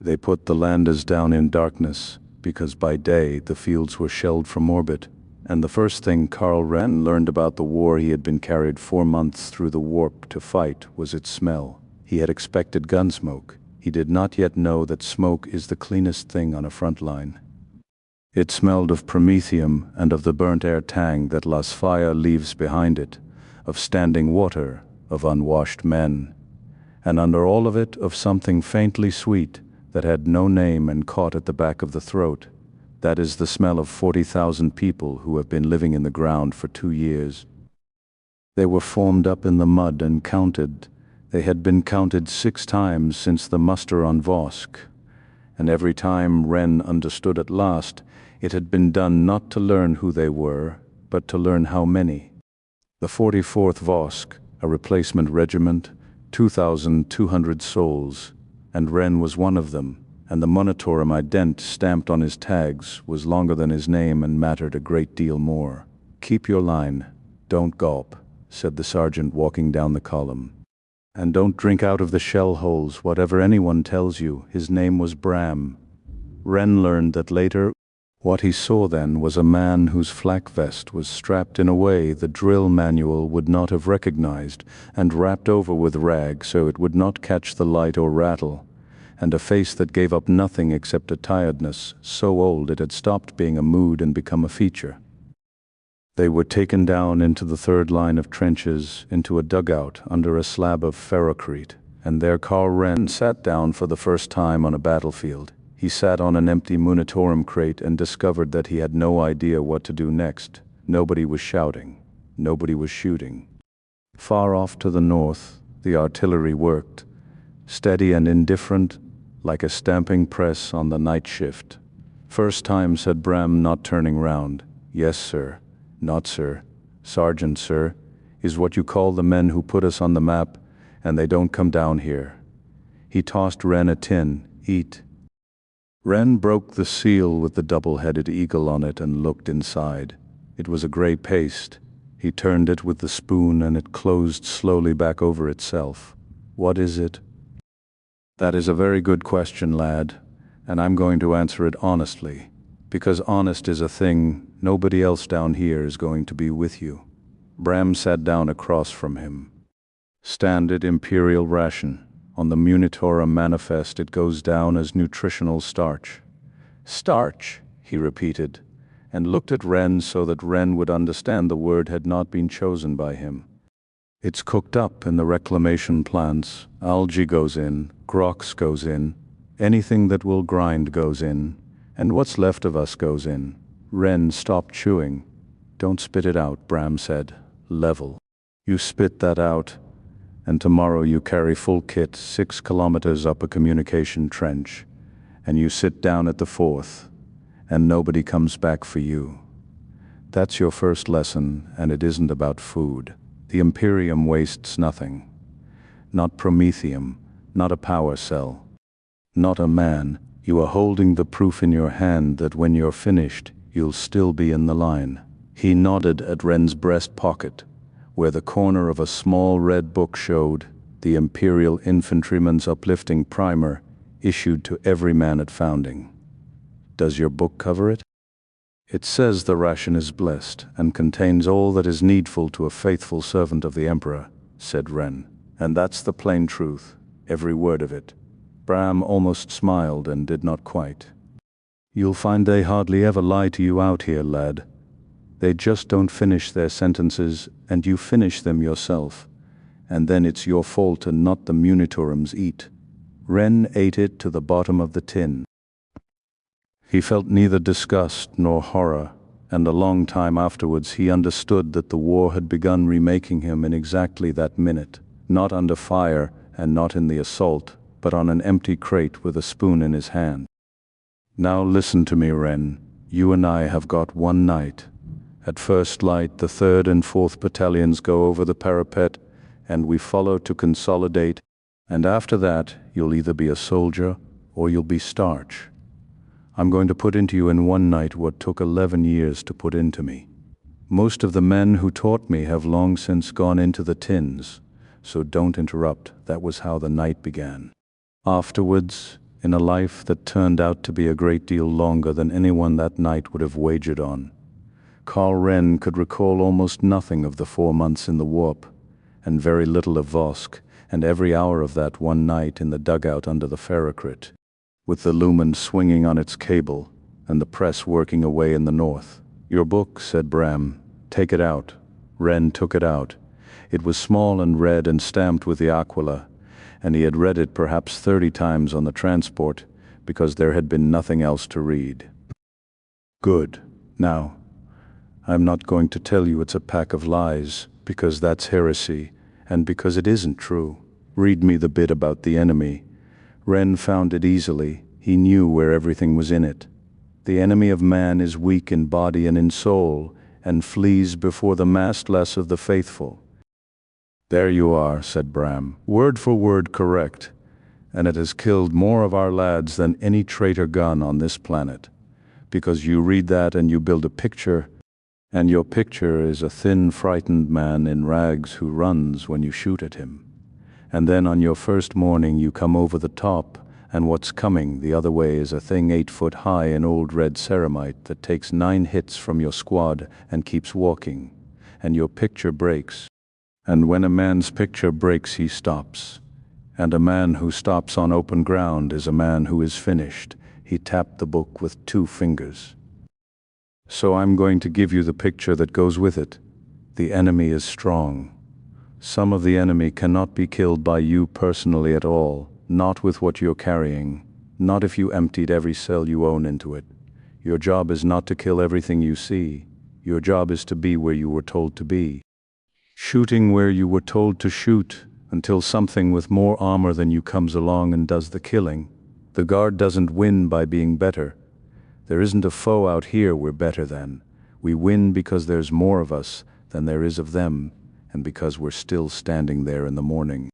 They put the landers down in darkness, because by day the fields were shelled from orbit, and the first thing Karl Wren learned about the war he had been carried 4 months through the warp to fight was its smell. He had expected gun smoke. He did not yet know that smoke is the cleanest thing on a front line. It smelled of promethium and of the burnt air tang that Las Fire leaves behind it, of standing water, of unwashed men, and under all of it of something faintly sweet that had no name and caught at the back of the throat. That is the smell of 40,000 people who have been living in the ground for 2 years. They were formed up in the mud and counted. They had been counted 6 times since the muster on Vosk, and every time Wren understood at last, it had been done not to learn who they were, but to learn how many. The 44th Vosk, a replacement regiment, 2,200 souls, and Wren was one of them, and the monitorum ident stamped on his tags was longer than his name and mattered a great deal more. "Keep your line, don't gulp," said the sergeant walking down the column. "And don't drink out of the shell holes, whatever anyone tells you." His name was Bram. Wren learned that later. What he saw then was a man whose flak vest was strapped in a way the drill manual would not have recognized, and wrapped over with rag so it would not catch the light or rattle, and a face that gave up nothing except a tiredness so old it had stopped being a mood and become a feature. They were taken down into the third line of trenches, into a dugout under a slab of ferrocrete, and there Karl Wren sat down for the first time on a battlefield. He sat on an empty munitorum crate and discovered that he had no idea what to do next. Nobody was shouting. Nobody was shooting. Far off to the north, the artillery worked, steady and indifferent, like a stamping press on the night shift. "First time," said Bram, not turning round. "Yes, sir." "Not, sir." "Sergeant, sir, is what you call the men who put us on the map, and they don't come down here." He tossed Wren a tin. "Eat." Wren broke the seal with the double-headed eagle on it and looked inside. It was a gray paste. He turned it with the spoon and it closed slowly back over itself. "What is it?" "That is a very good question, lad, and I'm going to answer it honestly, because honest is a thing nobody else down here is going to be with you." Bram sat down across from him. "Standard Imperial ration. On the Munitorum manifest it goes down as nutritional starch." "Starch," he repeated, and looked at Wren so that Wren would understand the word had not been chosen by him. "It's cooked up in the reclamation plants. Algae goes in, grox goes in, anything that will grind goes in, and what's left of us goes in." Wren stopped chewing. "Don't spit it out," Bram said. "Level. You spit that out, and tomorrow you carry full kit 6 kilometers up a communication trench, and you sit down at the 4th, and nobody comes back for you. That's your first lesson, and it isn't about food. The Imperium wastes nothing. Not promethium, not a power cell, not a man. You are holding the proof in your hand that when you're finished, you'll still be in the line." He nodded at Wren's breast pocket, where the corner of a small red book showed the Imperial Infantryman's Uplifting Primer issued to every man at founding. "Does your book cover it?" "It says the ration is blessed and contains all that is needful to a faithful servant of the Emperor," said Wren. "And that's the plain truth, every word of it." Bram almost smiled and did not quite. "You'll find they hardly ever lie to you out here, lad. They just don't finish their sentences, and you finish them yourself. And then it's your fault and not the Munitorum's eat." Wren ate it to the bottom of the tin. He felt neither disgust nor horror, and a long time afterwards he understood that the war had begun remaking him in exactly that minute, not under fire and not in the assault, but on an empty crate with a spoon in his hand. "Now listen to me, Wren. You and I have got one night. At first light, the 3rd and 4th battalions go over the parapet, and we follow to consolidate, and after that, you'll either be a soldier or you'll be starch. I'm going to put into you in one night what took 11 years to put into me. Most of the men who taught me have long since gone into the tins, so don't interrupt. That was how the night began. Afterwards, in a life that turned out to be a great deal longer than anyone that night would have wagered on. Karl Wren could recall almost nothing of the 4 months in the warp, and very little of Vosk, and every hour of that one night in the dugout under the ferrocrit, with the lumen swinging on its cable, and the press working away in the north. "Your book," said Bram. "Take it out." Wren took it out. It was small and red and stamped with the aquila, and he had read it perhaps 30 times on the transport, because there had been nothing else to read. "Good. Now, I'm not going to tell you it's a pack of lies, because that's heresy, and because it isn't true. Read me the bit about the enemy." Wren found it easily. He knew where everything was in it. "The enemy of man is weak in body and in soul, and flees before the mastless of the faithful." "There you are," said Bram. "Word for word correct. And it has killed more of our lads than any traitor gun on this planet. Because you read that and you build a picture, and your picture is a thin, frightened man in rags who runs when you shoot at him. And then on your first morning you come over the top, and what's coming the other way is a thing 8 foot high in old red ceramite that takes 9 hits from your squad and keeps walking, and your picture breaks. And when a man's picture breaks, he stops. And a man who stops on open ground is a man who is finished." He tapped the book with 2 fingers. "So I'm going to give you the picture that goes with it. The enemy is strong. Some of the enemy cannot be killed by you personally at all, not with what you're carrying, not if you emptied every cell you own into it. Your job is not to kill everything you see. Your job is to be where you were told to be. Shooting where you were told to shoot, until something with more armor than you comes along and does the killing. The guard doesn't win by being better. There isn't a foe out here we're better than. We win because there's more of us than there is of them, and because we're still standing there in the morning."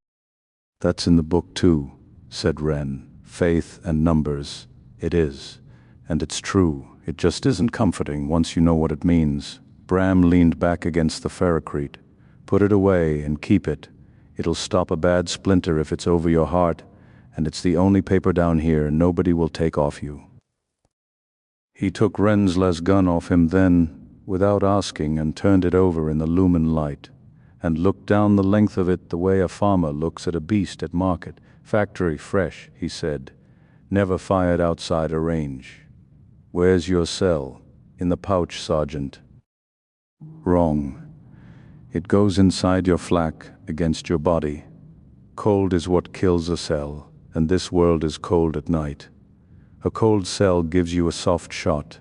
"That's in the book too," said Wren. "Faith and numbers. It is. And it's true. It just isn't comforting once you know what it means." Bram leaned back against the ferrocrete. "Put it away and keep it. It'll stop a bad splinter if it's over your heart, and it's the only paper down here nobody will take off you." He took Wren's gun off him then, without asking, and turned it over in the lumen light, and looked down the length of it the way a farmer looks at a beast at market. "Factory fresh," he said. "Never fired outside a range. Where's your cell?" "In the pouch, Sergeant." "Wrong. It goes inside your flak, against your body. Cold is what kills a cell, and this world is cold at night. A cold cell gives you a soft shot,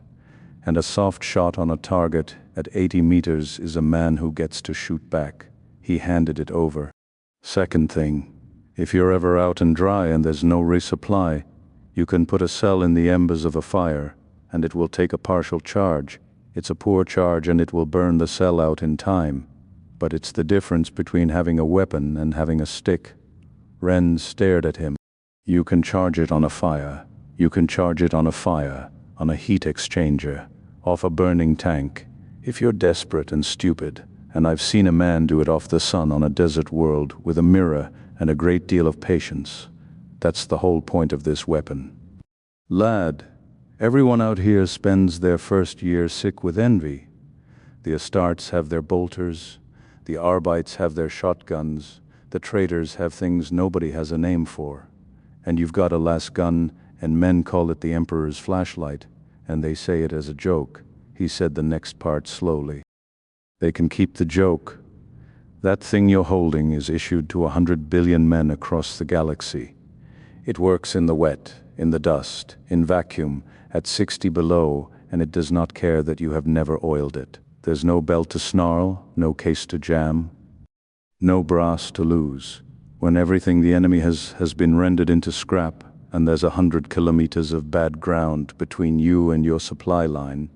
and a soft shot on a target at 80 meters is a man who gets to shoot back." He handed it over. "Second thing, if you're ever out and dry and there's no resupply, you can put a cell in the embers of a fire, and it will take a partial charge. It's a poor charge and it will burn the cell out in time, but it's the difference between having a weapon and having a stick." Wren stared at him. "You can charge it on a fire. You can charge it on a fire, on a heat exchanger, off a burning tank, if you're desperate and stupid, and I've seen a man do it off the sun on a desert world with a mirror and a great deal of patience. That's the whole point of this weapon. Lad, everyone out here spends their first year sick with envy. The Astartes have their bolters, the Arbites have their shotguns, the traitors have things nobody has a name for. And you've got a lasgun, and men call it the Emperor's flashlight, and they say it as a joke." He said the next part slowly. "They can keep the joke. That thing you're holding is issued to 100 billion men across the galaxy. It works in the wet, in the dust, in vacuum, at 60 below, and it does not care that you have never oiled it. There's no belt to snarl, no case to jam, no brass to lose. When everything the enemy has been rendered into scrap, and there's 100 kilometers of bad ground between you and your supply line,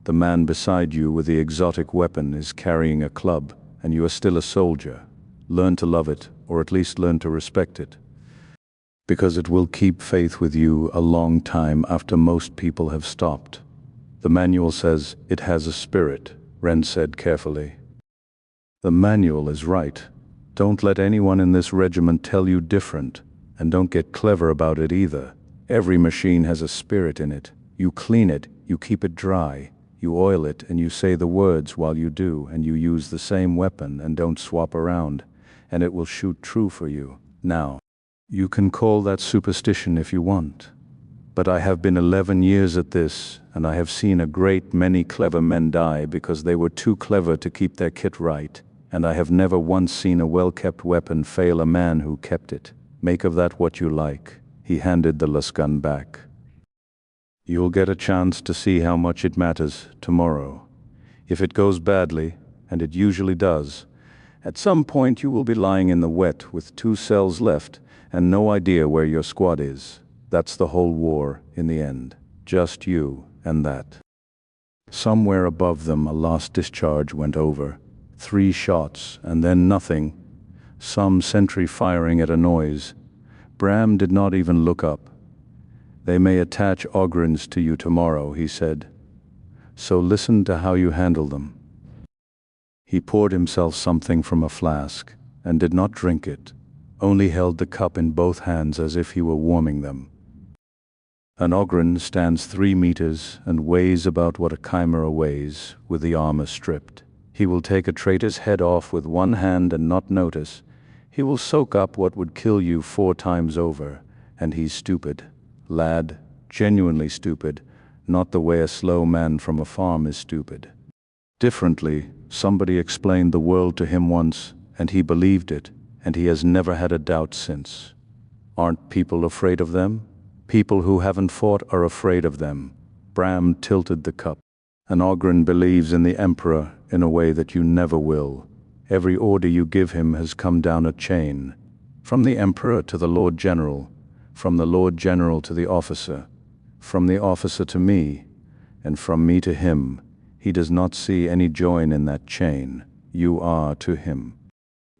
the man beside you with the exotic weapon is carrying a club, and you are still a soldier. Learn to love it, or at least learn to respect it, because it will keep faith with you a long time after most people have stopped. The manual says it has a spirit," Wren said carefully. "The manual is right. Don't let anyone in this regiment tell you different, and don't get clever about it either. Every machine has a spirit in it. You clean it, you keep it dry, you oil it, and you say the words while you do, and you use the same weapon and don't swap around, and it will shoot true for you. Now, you can call that superstition if you want. But I have been 11 years at this, and I have seen a great many clever men die because they were too clever to keep their kit right, and I have never once seen a well-kept weapon fail a man who kept it. Make of that what you like. He handed the gun back. You'll get a chance to see how much it matters tomorrow. If it goes badly, and it usually does, at some point you will be lying in the wet with 2 cells left and no idea where your squad is. That's the whole war in the end. Just you and that. Somewhere above them a last discharge went over. 3 shots and then nothing. Some sentry firing at a noise. Bram did not even look up. They may attach Ogryns to you tomorrow, he said. So listen to how you handle them. He poured himself something from a flask and did not drink it, only held the cup in both hands as if he were warming them. An Ogryn stands 3 meters and weighs about what a chimera weighs, with the armor stripped. He will take a traitor's head off with 1 hand and not notice. He will soak up what would kill you 4 times over, and he's stupid. Lad, genuinely stupid, not the way a slow man from a farm is stupid. Differently, somebody explained the world to him once, and he believed it, and he has never had a doubt since. Aren't people afraid of them? People who haven't fought are afraid of them. Bram tilted the cup. An Ogryn believes in the Emperor in a way that you never will. Every order you give him has come down a chain. From the Emperor to the Lord General, from the Lord General to the officer, from the officer to me, and from me to him. He does not see any join in that chain. You are to him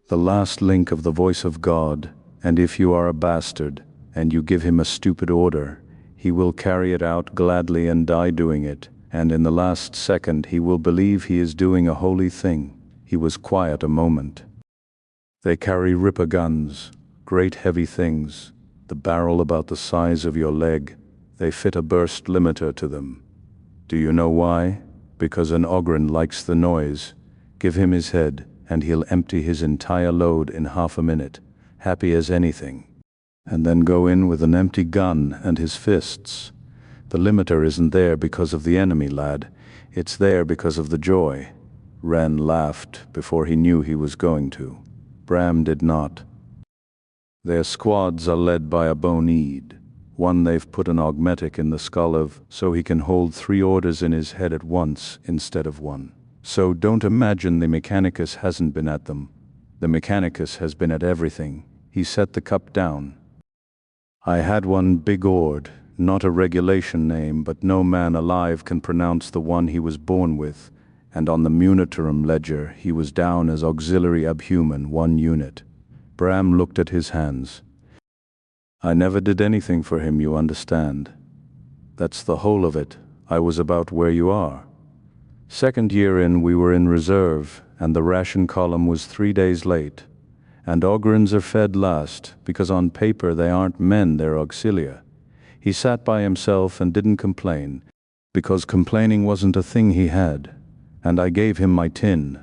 the last link of the voice of God, and if you are a bastard, and you give him a stupid order, he will carry it out gladly and die doing it, and in the last second he will believe he is doing a holy thing. He was quiet a moment. They carry ripper guns, great heavy things, the barrel about the size of your leg. They fit a burst limiter to them. Do you know why? Because an Ogryn likes the noise. Give him his head, and he'll empty his entire load in half a minute, happy as anything. And then go in with an empty gun and his fists. The limiter isn't there because of the enemy, lad. It's there because of the joy. Ren laughed before he knew he was going to. Bram did not. Their squads are led by a Bonid. One they've put an augmetic in the skull of, so he can hold 3 orders in his head at once instead of 1. So don't imagine the Mechanicus hasn't been at them. The Mechanicus has been at everything. He set the cup down. I had one big ord, not a regulation name, but no man alive can pronounce the one he was born with, and on the Munitorum ledger he was down as auxiliary abhuman 1 unit. Bram looked at his hands. I never did anything for him, you understand. That's the whole of it. I was about where you are. 2nd year in, we were in reserve, and the ration column was 3 days late. And Ogryns are fed last, because on paper they aren't men, they're auxilia. He sat by himself and didn't complain, because complaining wasn't a thing he had. And I gave him my tin,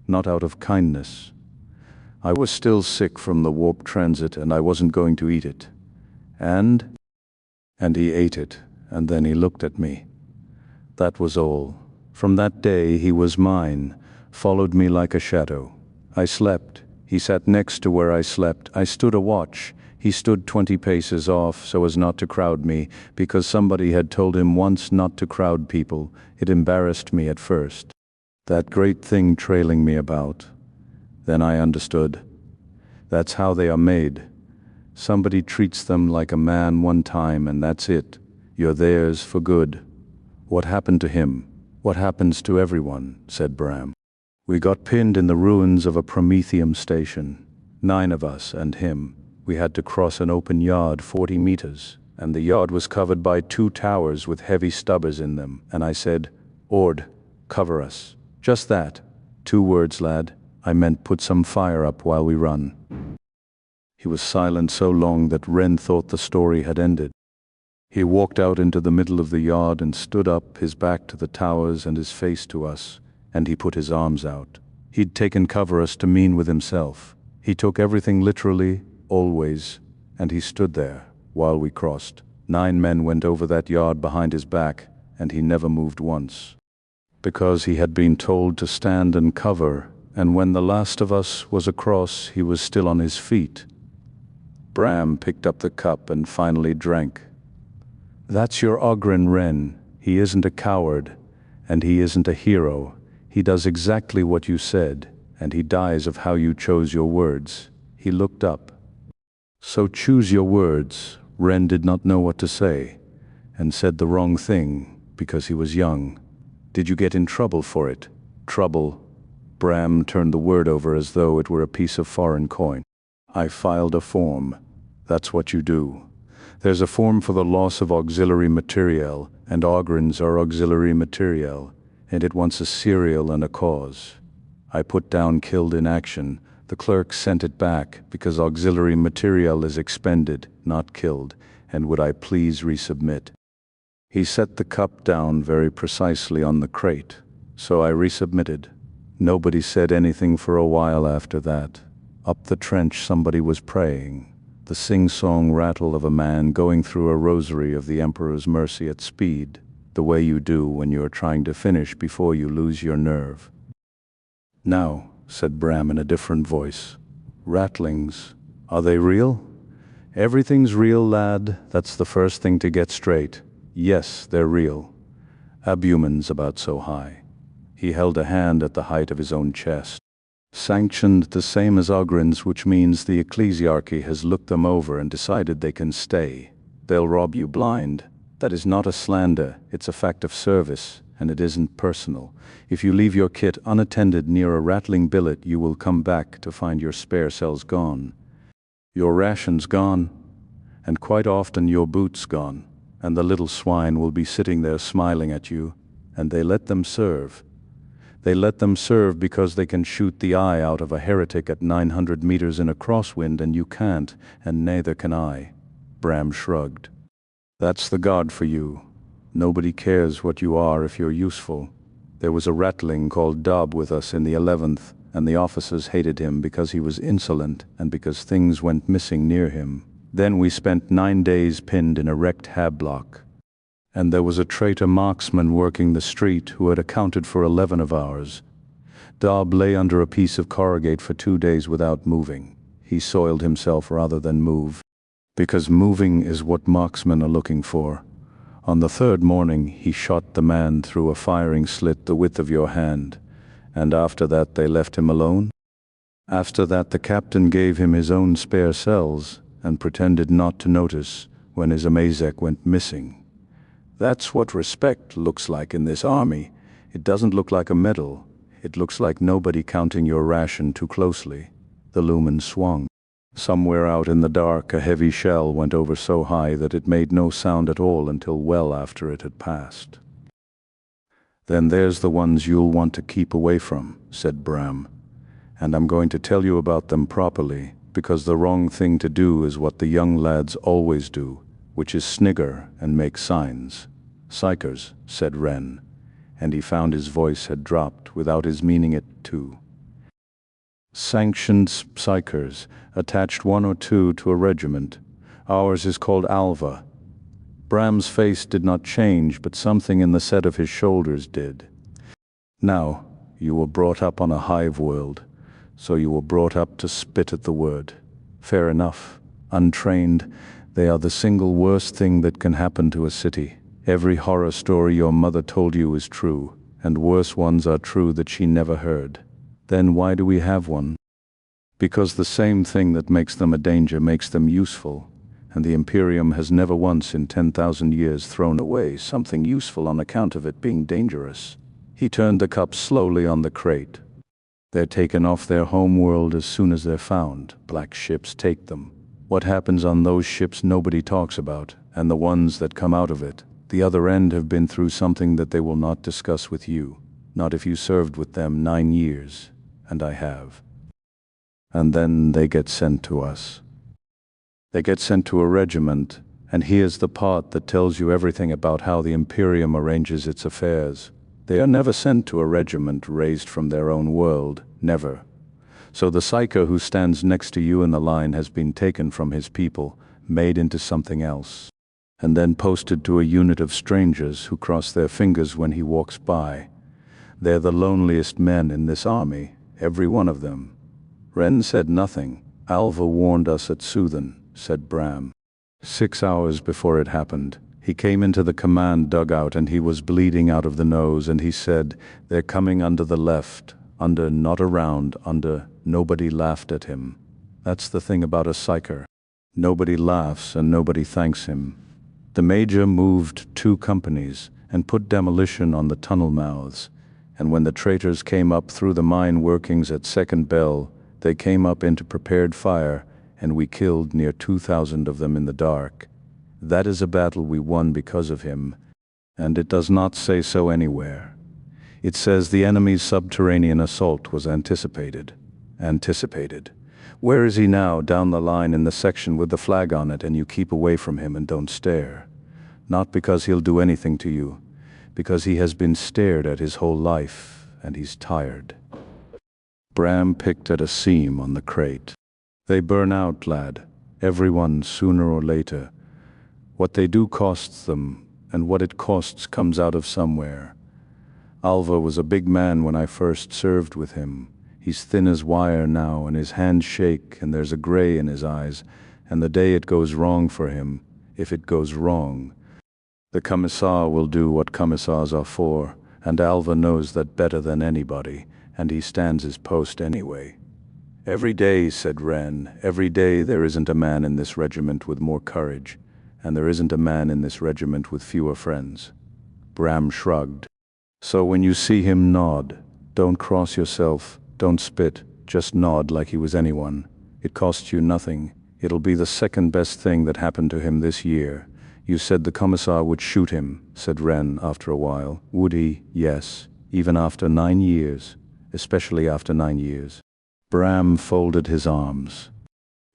not out of kindness. I was still sick from the warp transit, and I wasn't going to eat it. And he ate it, and then he looked at me. That was all. From that day he was mine, followed me like a shadow. I slept. He sat next to where I slept. I stood a watch. He stood 20 paces off so as not to crowd me, because somebody had told him once not to crowd people. It embarrassed me at first. That great thing trailing me about. Then I understood. That's how they are made. Somebody treats them like a man one time and that's it. You're theirs for good. What happened to him? What happens to everyone? Said Bram. We got pinned in the ruins of a Prometheum station. 9 of us and him. We had to cross an open yard 40 meters, and the yard was covered by 2 towers with heavy stubbers in them, and I said, Ord, cover us. Just that. 2 words, lad. I meant put some fire up while we run. He was silent so long that Ren thought the story had ended. He walked out into the middle of the yard and stood up, his back to the towers and his face to us, and he put his arms out. He'd taken cover us to mean with himself. He took everything literally, always, and he stood there while we crossed. 9 men went over that yard behind his back, and he never moved once. Because he had been told to stand and cover, and when the last of us was across, he was still on his feet. Bram picked up the cup and finally drank. That's your Ogren Wren. He isn't a coward, and he isn't a hero. He does exactly what you said, and he dies of how you chose your words. He looked up. So choose your words. Wren did not know what to say, and said the wrong thing because he was young. Did you get in trouble for it? Trouble? Bram turned the word over as though it were a piece of foreign coin. I filed a form. That's what you do. There's a form for the loss of auxiliary materiel, and Ogrens are auxiliary materiel, and it wants a serial and a cause. I put down killed in action. The clerk sent it back because auxiliary materiel is expended, not killed, and would I please resubmit. He set the cup down very precisely on the crate, so I resubmitted. Nobody said anything for a while after that. Up the trench somebody was praying. The sing-song rattle of a man going through a rosary of the Emperor's mercy at speed, the way you do when you're trying to finish before you lose your nerve. Now, said Bram in a different voice, rattlings, are they real? Everything's real, lad. That's the first thing to get straight. Yes, they're real. Albumen's about so high. He held a hand at the height of his own chest. Sanctioned the same as Ogrens, which means the ecclesiarchy has looked them over and decided they can stay. They'll rob you blind. That is not a slander, it's a fact of service, and it isn't personal. If you leave your kit unattended near a rattling billet, you will come back to find your spare cells gone. Your rations gone, and quite often your boots gone, and the little swine will be sitting there smiling at you, and they let them serve. They let them serve because they can shoot the eye out of a heretic at 900 meters in a crosswind, and you can't, and neither can I. Bram shrugged. That's the God for you. Nobody cares what you are if you're useful. There was a rattling called Dob with us in the 11th, and the officers hated him because he was insolent and because things went missing near him. Then we spent 9 days pinned in a wrecked hab-block. And there was a traitor marksman working the street who had accounted for 11 of ours. Dob lay under a piece of corrugate for 2 days without moving. He soiled himself rather than move, because moving is what marksmen are looking for. On the 3rd morning, he shot the man through a firing slit the width of your hand, and after that they left him alone. After that the captain gave him his own spare cells and pretended not to notice when his Amazek went missing. That's what respect looks like in this army. It doesn't look like a medal. It looks like nobody counting your ration too closely. The lumen swung. Somewhere out in the dark, a heavy shell went over so high that it made no sound at all until well after it had passed. Then there's the ones you'll want to keep away from, said Bram. And I'm going to tell you about them properly, because the wrong thing to do is what the young lads always do, which is snigger and make signs. Psychers, said Wren, and he found his voice had dropped without his meaning it to. Sanctioned psychers, attached 1 or 2 to a regiment. Ours is called Alva. Bram's face did not change, but something in the set of his shoulders did. Now, you were brought up on a hive world, so you were brought up to spit at the word. Fair enough. Untrained, they are the single worst thing that can happen to a city. Every horror story your mother told you is true, and worse ones are true that she never heard. Then why do we have one? Because the same thing that makes them a danger makes them useful, and the Imperium has never once in 10,000 years thrown away something useful on account of it being dangerous. He turned the cup slowly on the crate. They're taken off their home world as soon as they're found. Black ships take them. What happens on those ships nobody talks about, and the ones that come out of it, the other end, have been through something that they will not discuss with you, not if you served with them 9 years, and I have. And then they get sent to us. They get sent to a regiment, And here's the part that tells you everything about how the Imperium arranges its affairs. They are never sent to a regiment raised from their own world, never. So the psycho who stands next to you in the line has been taken from his people, made into something else, and then posted to a unit of strangers who cross their fingers when he walks by. They're the loneliest men in this army, every one of them. Ren said nothing. Alva warned us at Soothen, said Bram. 6 hours before it happened, he came into the command dugout and he was bleeding out of the nose, and he said, "They're coming under the left, under, not around, under." Nobody laughed at him. That's the thing about a psyker. Nobody laughs and nobody thanks him. The major moved 2 companies and put demolition on the tunnel mouths, and when the traitors came up through the mine workings at Second Bell, they came up into prepared fire, and we killed near 2,000 of them in the dark. That is a battle we won because of him, and it does not say so anywhere. It says the enemy's subterranean assault was anticipated. Anticipated. Where is he now? Down the line in the section with the flag on it, and you keep away from him and don't stare. Not because he'll do anything to you, because he has been stared at his whole life, and he's tired. Bram picked at a seam on the crate. They burn out, lad. Everyone, sooner or later. What they do costs them, and what it costs comes out of somewhere. Alva was a big man when I first served with him. He's thin as wire now, and his hands shake, and there's a gray in his eyes, and the day it goes wrong for him, if it goes wrong. The commissar will do what commissars are for, and Alva knows that better than anybody, and he stands his post anyway. Every day, said Ren, every day there isn't a man in this regiment with more courage, and there isn't a man in this regiment with fewer friends. Bram shrugged. So when you see him, nod. Don't cross yourself. Don't spit, just nod like he was anyone. It costs you nothing. It'll be the second best thing that happened to him this year. You said the commissar would shoot him, said Ren after a while. Would he? Yes. Even after 9 years. Especially after 9 years. Bram folded his arms.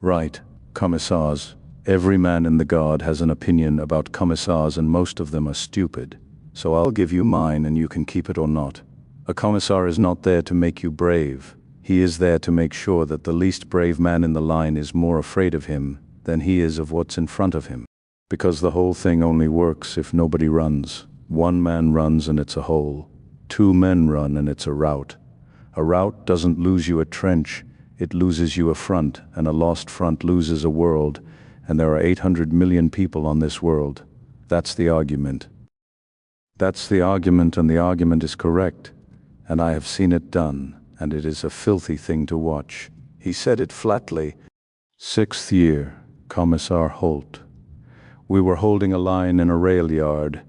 Right, commissars. Every man in the guard has an opinion about commissars, and most of them are stupid. So I'll give you mine and you can keep it or not. A commissar is not there to make you brave. He is there to make sure that the least brave man in the line is more afraid of him than he is of what's in front of him. Because the whole thing only works if nobody runs. 1 man runs and it's a hole. 2 men run and it's a rout. A rout doesn't lose you a trench, it loses you a front, and a lost front loses a world, and there are 800 million people on this world. That's the argument. That's the argument, and the argument is correct. And I have seen it done, and it is a filthy thing to watch. He said it flatly. 6th year, Commissar Holt. We were holding a line in a rail yard,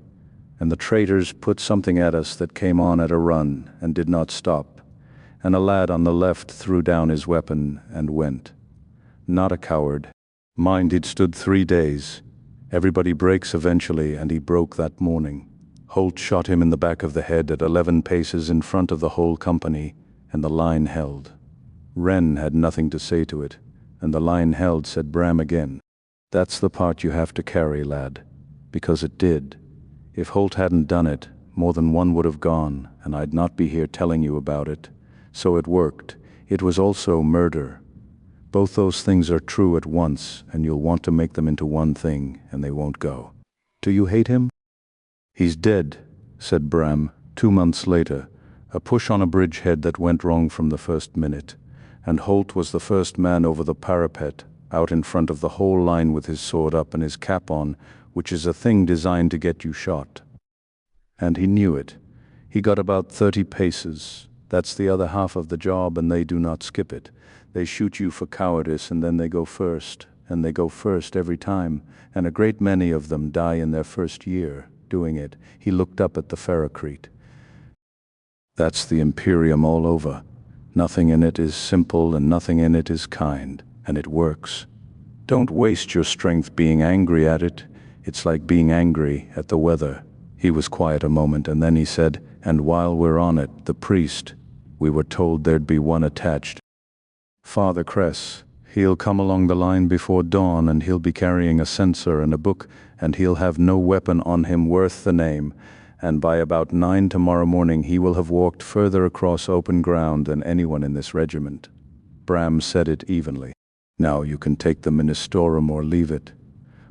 and the traitors put something at us that came on at a run and did not stop, and a lad on the left threw down his weapon and went. Not a coward. Mind, he'd stood 3 days. Everybody breaks eventually, and he broke that morning. Holt shot him in the back of the head at 11 paces in front of the whole company, and the line held. Ren had nothing to say to it, and the line held, said Bram again. That's the part you have to carry, lad, because it did. If Holt hadn't done it, more than one would have gone, and I'd not be here telling you about it. So it worked. It was also murder. Both those things are true at once, and you'll want to make them into one thing, and they won't go. Do you hate him? He's dead, said Bram, 2 months later, a push on a bridgehead that went wrong from the first minute, and Holt was the first man over the parapet, out in front of the whole line with his sword up and his cap on, which is a thing designed to get you shot. And he knew it. He got about 30 paces. That's the other half of the job, and they do not skip it. They shoot you for cowardice, and then they go first, and they go first every time, and a great many of them die in their first year doing it. He looked up at the ferrocrete. That's the Imperium all over. Nothing in it is simple, and nothing in it is kind, and it works. Don't waste your strength being angry at it. It's like being angry at the weather. He was quiet a moment, and then he said, and while we're on it, the priest, we were told there'd be one attached. Father Cress, He'll come along the line before dawn, and he'll be carrying a censer and a book, and he'll have no weapon on him worth the name, and by about 9 tomorrow morning he will have walked further across open ground than anyone in this regiment." Bram said it evenly. "Now you can take the ministorum or leave it.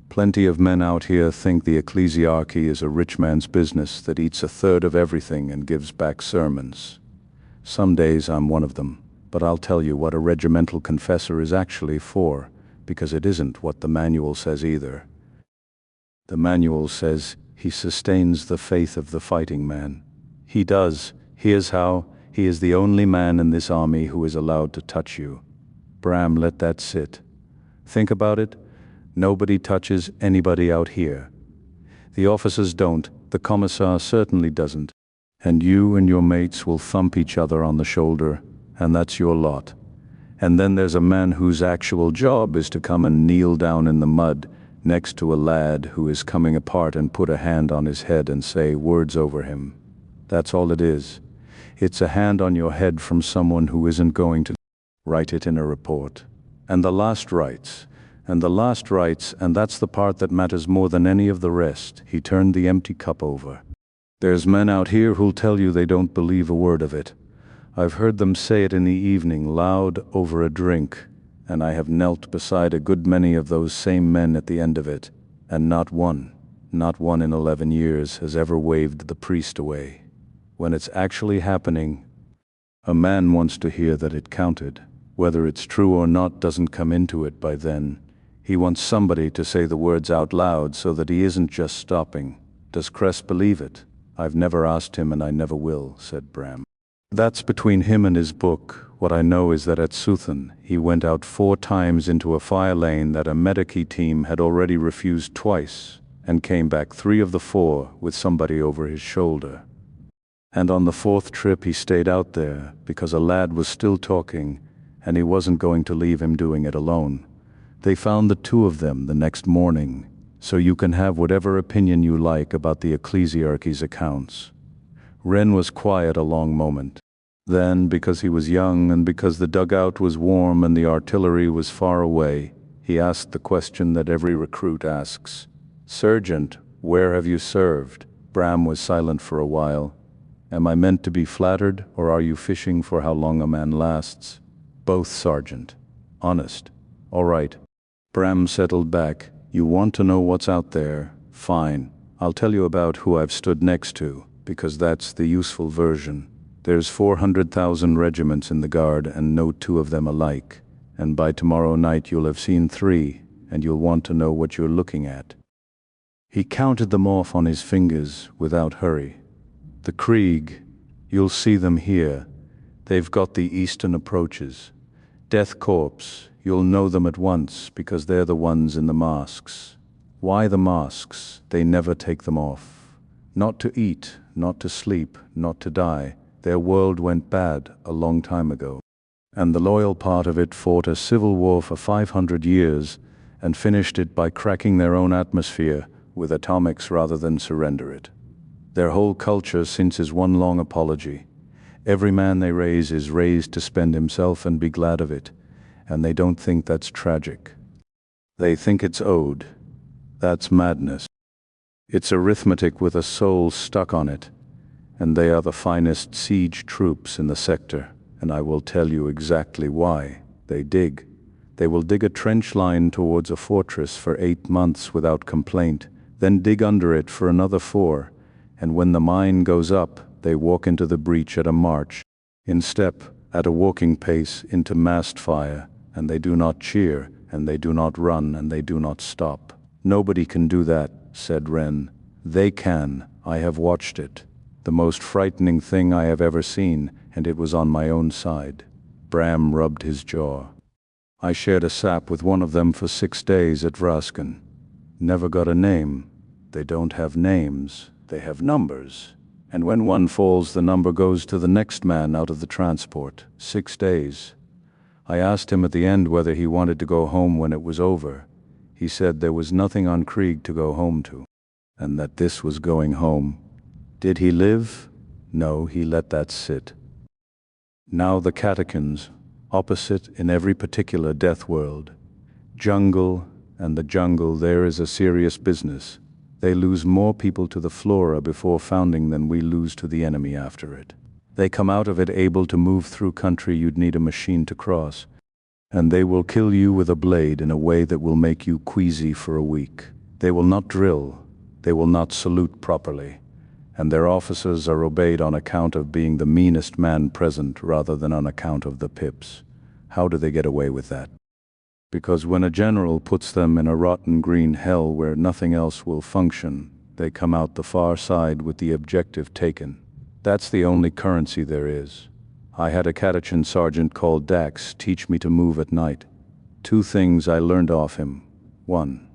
Plenty of men out here think the ecclesiarchy is a rich man's business that eats a third of everything and gives back sermons. Some days I'm one of them. But I'll tell you what a regimental confessor is actually for, because it isn't what the manual says either. The manual says he sustains the faith of the fighting man. He does. Here's how. He is the only man in this army who is allowed to touch you." Bram let that sit. "Think about it. Nobody touches anybody out here. The officers don't. The commissar certainly doesn't. And you and your mates will thump each other on the shoulder, and that's your lot. And then there's a man whose actual job is to come and kneel down in the mud next to a lad who is coming apart and put a hand on his head and say words over him. That's all it is. It's a hand on your head from someone who isn't going to write it in a report. And the last writes, and the last writes, and that's the part that matters more than any of the rest." He turned the empty cup over. "There's men out here who'll tell you they don't believe a word of it. I've heard them say it in the evening, loud over a drink, and I have knelt beside a good many of those same men at the end of it, and not one in 11 years has ever waved the priest away. When it's actually happening, a man wants to hear that it counted. Whether it's true or not doesn't come into it by then. He wants somebody to say the words out loud so that he isn't just stopping. Does Cress believe it? I've never asked him, and I never will," said Bram. "That's between him and his book. What I know is that at Suthen, he went out 4 times into a fire lane that a medici team had already refused twice, and came back 3 of the 4 with somebody over his shoulder. And on the 4th trip he stayed out there because a lad was still talking, and he wasn't going to leave him doing it alone. They found the 2 of them the next morning, so you can have whatever opinion you like about the ecclesiarchy's accounts." Wren was quiet a long moment. Then, because he was young and because the dugout was warm and the artillery was far away, he asked the question that every recruit asks. "Sergeant, where have you served?" Bram was silent for a while. "Am I meant to be flattered, or are you fishing for how long a man lasts?" "Both, Sergeant. Honest." "All right." Bram settled back. "You want to know what's out there? Fine. I'll tell you about who I've stood next to, because that's the useful version. There's 400,000 regiments in the Guard, and no 2 of them alike. And by tomorrow night you'll have seen 3, and you'll want to know what you're looking at." He counted them off on his fingers without hurry. "The Krieg, you'll see them here. They've got the eastern approaches. Death Corps, you'll know them at once because they're the ones in the masks. Why the masks? They never take them off. Not to eat, not to sleep, not to die. Their world went bad a long time ago. And the loyal part of it fought a civil war for 500 years and finished it by cracking their own atmosphere with atomics rather than surrender it. Their whole culture since is one long apology. Every man they raise is raised to spend himself and be glad of it, and they don't think that's tragic. They think it's owed. That's madness. It's arithmetic with a soul stuck on it, and they are the finest siege troops in the sector, and I will tell you exactly why. They dig. They will dig a trench line towards a fortress for 8 months without complaint, then dig under it for another 4, and when the mine goes up, they walk into the breach at a march, in step, at a walking pace, into massed fire, and they do not cheer, and they do not run, and they do not stop. Nobody can do that, said Wren. They can. I have watched it. The most frightening thing I have ever seen, and it was on my own side. Bram rubbed his jaw. I shared a sap with one of them for 6 days at Vrasken. Never got a name. They don't have names. They have numbers. And when one falls, the number goes to the next man out of the transport. 6 days. I asked him at the end whether he wanted to go home when it was over. He said there was nothing on Krieg to go home to, and that this was going home. Did he live? No, he let that sit. Now the catechins. opposite in every particular death world. Jungle, and the jungle there is a serious business. They lose more people to the flora before founding than we lose to the enemy after it. They come out of it able to move through country you'd need a machine to cross. And they will kill you with a blade in a way that will make you queasy for a week. They will not drill. They will not salute properly. And their officers are obeyed on account of being the meanest man present rather than on account of the pips. How do they get away with that? Because when a general puts them in a rotten green hell where nothing else will function, they come out the far side with the objective taken. That's the only currency there is. I had a Catechin sergeant called Dax teach me to move at night. 2 things I learned off him. 1.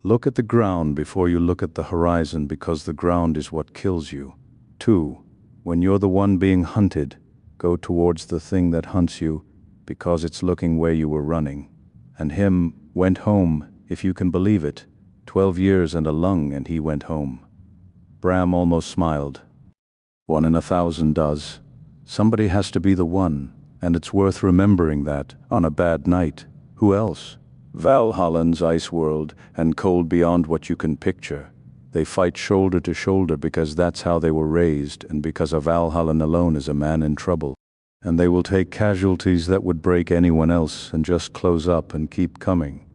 Look at the ground before you look at the horizon because the ground is what kills you. 2. When you're the one being hunted, go towards the thing that hunts you because it's looking where you were running. And him went home, if you can believe it. 12 years and a lung and he went home. Bram almost smiled. 1 in 1,000 does. Somebody has to be the one, and it's worth remembering that, on a bad night. Who else? Valhallan's ice world, and cold beyond what you can picture. They fight shoulder to shoulder because that's how they were raised, and because a Valhallan alone is a man in trouble. And they will take casualties that would break anyone else and just close up and keep coming.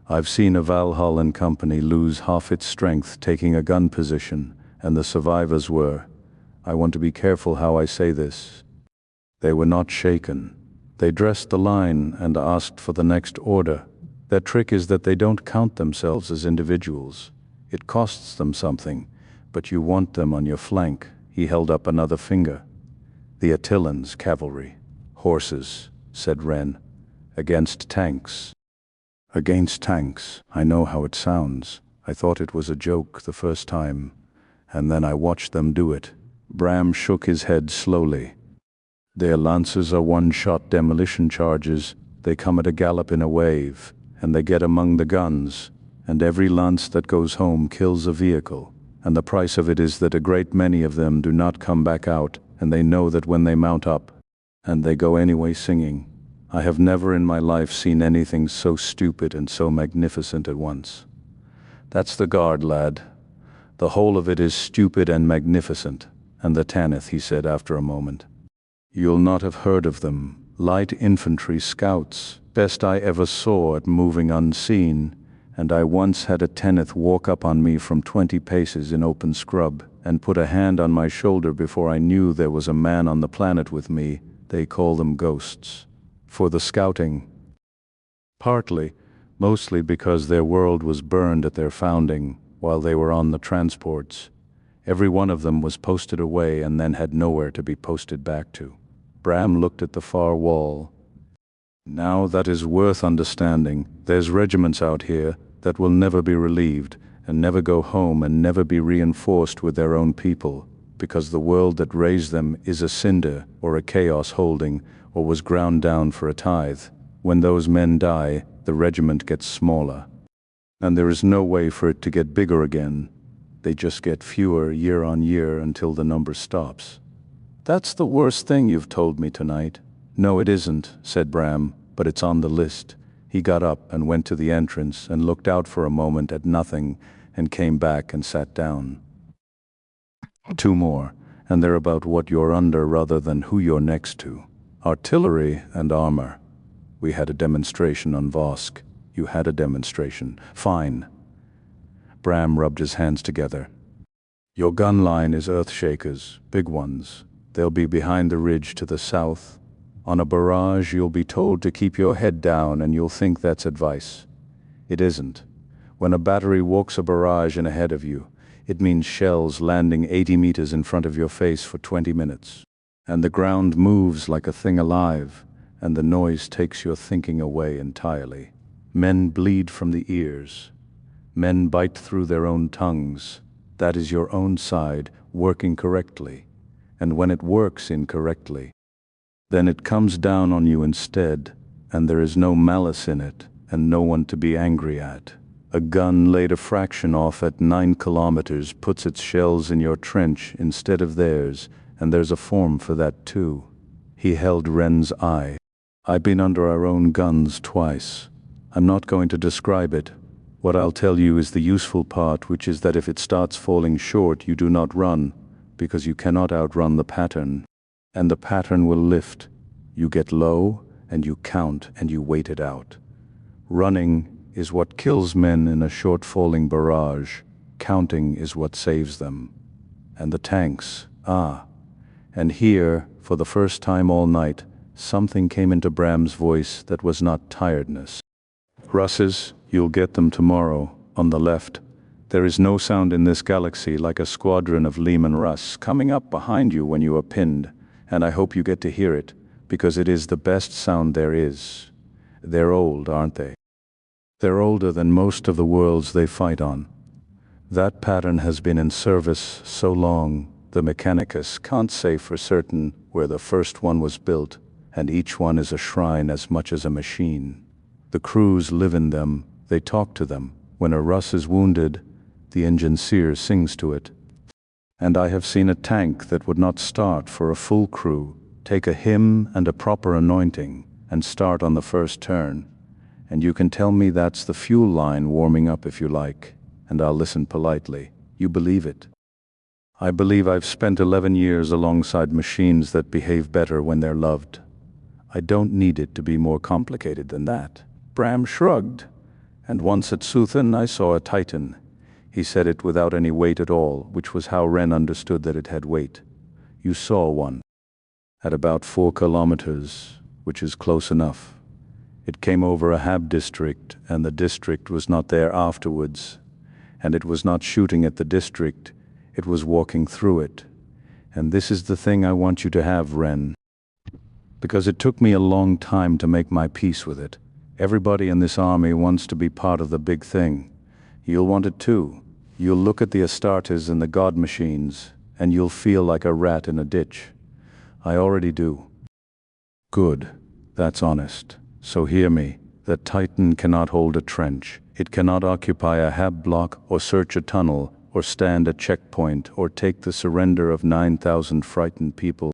I've seen a Valhallan company lose half its strength taking a gun position, and the survivors were, I want to be careful how I say this, they were not shaken. They dressed the line and asked for the next order. Their trick is that they don't count themselves as individuals. It costs them something, but you want them on your flank. He held up another finger. The Attilans' cavalry. Horses, said Wren. Against tanks. Against tanks. I know how it sounds. I thought it was a joke the first time, and then I watched them do it. Bram shook his head slowly. Their lances are one-shot demolition charges. They come at a gallop in a wave, and they get among the guns, and every lance that goes home kills a vehicle, and the price of it is that a great many of them do not come back out, and they know that when they mount up, and they go anyway singing. I have never in my life seen anything so stupid and so magnificent at once. That's the Guard, lad. The whole of it is stupid and magnificent. And the Tanith, he said after a moment. You'll not have heard of them. Light infantry scouts, best I ever saw at moving unseen, and I once had a Tanith walk up on me from 20 paces in open scrub and put a hand on my shoulder before I knew there was a man on the planet with me. They call them ghosts. For the scouting. Partly, mostly because their world was burned at their founding while they were on the transports. Every one of them was posted away and then had nowhere to be posted back to. Bram looked at the far wall. Now that is worth understanding. There's regiments out here that will never be relieved and never go home and never be reinforced with their own people, because the world that raised them is a cinder or a chaos holding or was ground down for a tithe. When those men die, the regiment gets smaller. And there is no way for it to get bigger again. They just get fewer year on year until the number stops. That's the worst thing you've told me tonight. No, it isn't, said Bram, but it's on the list. He got up and went to the entrance and looked out for a moment at nothing and came back and sat down. 2 more, and they're about what you're under rather than who you're next to. Artillery and armor. We had a demonstration on Vosk. You had a demonstration. Fine. Bram rubbed his hands together. Your gun line is earthshakers, big ones. They'll be behind the ridge to the south. On a barrage, you'll be told to keep your head down and you'll think that's advice. It isn't. When a battery walks a barrage in ahead of you, it means shells landing 80 meters in front of your face for 20 minutes. And the ground moves like a thing alive, and the noise takes your thinking away entirely. Men bleed from the ears. Men bite through their own tongues. That is your own side working correctly. And when it works incorrectly, then it comes down on you instead, and there is no malice in it, and no one to be angry at. A gun laid a fraction off at 9 kilometers puts its shells in your trench instead of theirs, and there's a form for that too. He held Wren's eye. I've been under our own guns twice. I'm not going to describe it. What I'll tell you is the useful part, which is that if it starts falling short, you do not run, because you cannot outrun the pattern. And the pattern will lift. You get low, and you count, and you wait it out. Running is what kills men in a short-falling barrage. Counting is what saves them. And the tanks, And here, for the first time all night, something came into Bram's voice that was not tiredness. Russes, you'll get them tomorrow, on the left. There is no sound in this galaxy like a squadron of Lehman Russ coming up behind you when you are pinned, and I hope you get to hear it, because it is the best sound there is. They're old, aren't they? They're older than most of the worlds they fight on. That pattern has been in service so long, the Mechanicus can't say for certain where the first one was built, and each one is a shrine as much as a machine. The crews live in them, they talk to them. When a Russ is wounded, the engineer sings to it. And I have seen a tank that would not start for a full crew take a hymn and a proper anointing and start on the first turn. And you can tell me that's the fuel line warming up if you like, and I'll listen politely. You believe it? I believe I've spent 11 years alongside machines that behave better when they're loved. I don't need it to be more complicated than that. Bram shrugged. And once at Suthen I saw a Titan. He said it without any weight at all, which was how Ren understood that it had weight. You saw one. At about 4 kilometers, which is close enough. It came over a Hab district, and the district was not there afterwards. And it was not shooting at the district, it was walking through it. And this is the thing I want you to have, Ren. Because it took me a long time to make my peace with it. Everybody in this army wants to be part of the big thing. You'll want it too. You'll look at the Astartes and the God machines, and you'll feel like a rat in a ditch. I already do. Good. That's honest. So hear me. The Titan cannot hold a trench. It cannot occupy a Hab block or search a tunnel or stand a checkpoint or take the surrender of 9,000 frightened people.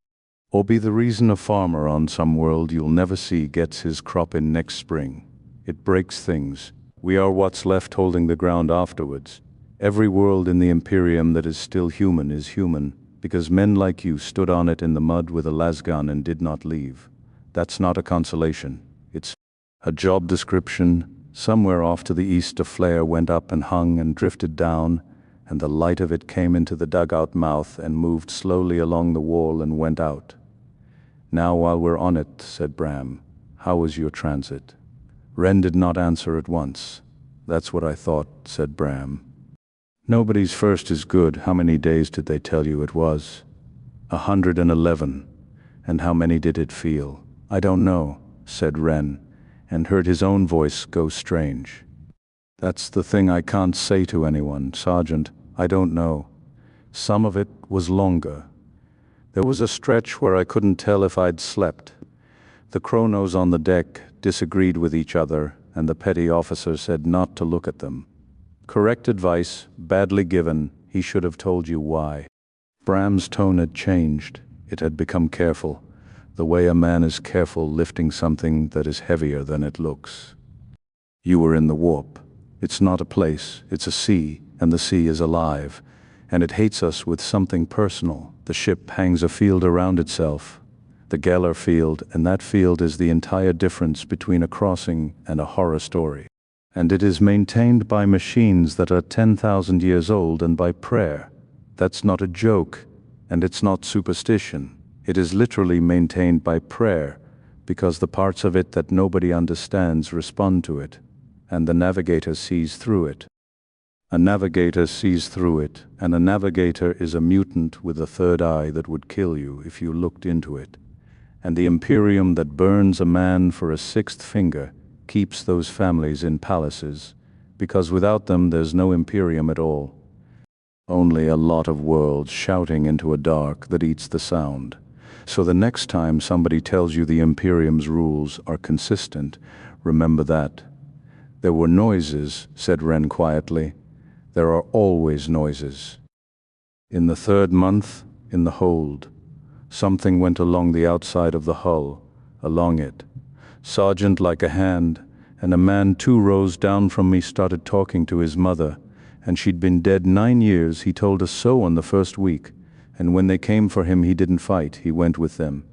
Or be the reason a farmer on some world you'll never see gets his crop in next spring. It breaks things. We are what's left holding the ground afterwards. Every world in the Imperium that is still human is human, because men like you stood on it in the mud with a lasgun and did not leave. That's not a consolation. It's a job description. Somewhere off to the east a flare went up and hung and drifted down, and the light of it came into the dugout mouth and moved slowly along the wall and went out. Now while we're on it, said Bram, how was your transit? Ren did not answer at once. That's what I thought, said Bram. Nobody's first is good. How many days did they tell you it was? 111. And how many did it feel? I don't know, said Ren, and heard his own voice go strange. That's the thing I can't say to anyone, Sergeant. I don't know. Some of it was longer. There was a stretch where I couldn't tell if I'd slept. The chronos on the deck disagreed with each other, and the petty officer said not to look at them. Correct advice, badly given. He should have told you why. Bram's tone had changed. It had become careful, the way a man is careful lifting something that is heavier than it looks. You were in the warp. It's not a place, it's a sea, and the sea is alive, and it hates us with something personal. The ship hangs a field around itself, the Geller field, and that field is the entire difference between a crossing and a horror story. And it is maintained by machines that are 10,000 years old and by prayer. That's not a joke, and it's not superstition. It is literally maintained by prayer, because the parts of it that nobody understands respond to it, and the navigator sees through it. A navigator sees through it, and a navigator is a mutant with a third eye that would kill you if you looked into it. And the Imperium that burns a man for a sixth finger keeps those families in palaces, because without them there's no Imperium at all. Only a lot of worlds shouting into a dark that eats the sound. So the next time somebody tells you the Imperium's rules are consistent, remember that. There were noises, said Ren quietly. There are always noises. In the 3rd month, in the hold, something went along the outside of the hull, along it. Sergeant like a hand, and a man 2 rows down from me started talking to his mother, and she'd been dead 9 years. He told us so on the first week, and when they came for him he didn't fight, he went with them.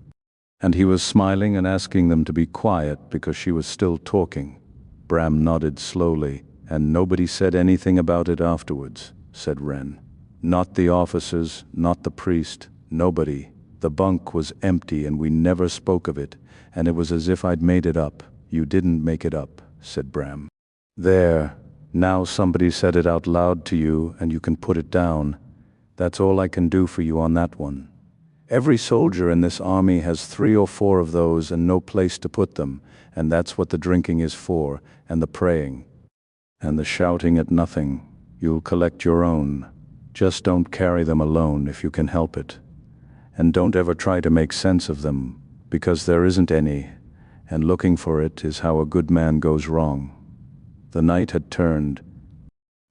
And he was smiling and asking them to be quiet because she was still talking. Bram nodded slowly, and nobody said anything about it afterwards, said Wren. Not the officers, not the priest, nobody. The bunk was empty and we never spoke of it, and it was as if I'd made it up. You didn't make it up, said Bram. There, now somebody said it out loud to you and you can put it down. That's all I can do for you on that one. Every soldier in this army has 3 or 4 of those and no place to put them, and that's what the drinking is for, and the praying. And the shouting at nothing. You'll collect your own. Just don't carry them alone if you can help it. And don't ever try to make sense of them, because there isn't any, and looking for it is how a good man goes wrong. The night had turned.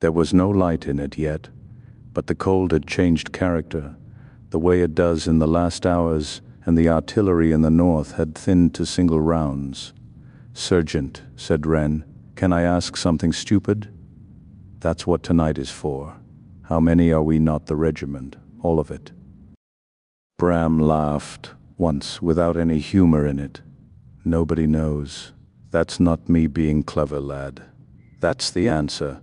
There was no light in it yet, but the cold had changed character, the way it does in the last hours, and the artillery in the north had thinned to single rounds. Sergeant, said Wren, can I ask something stupid? That's what tonight is for. How many are we not the regiment? All of it. Bram laughed, once, without any humor in it. Nobody knows. That's not me being clever, lad. That's the answer.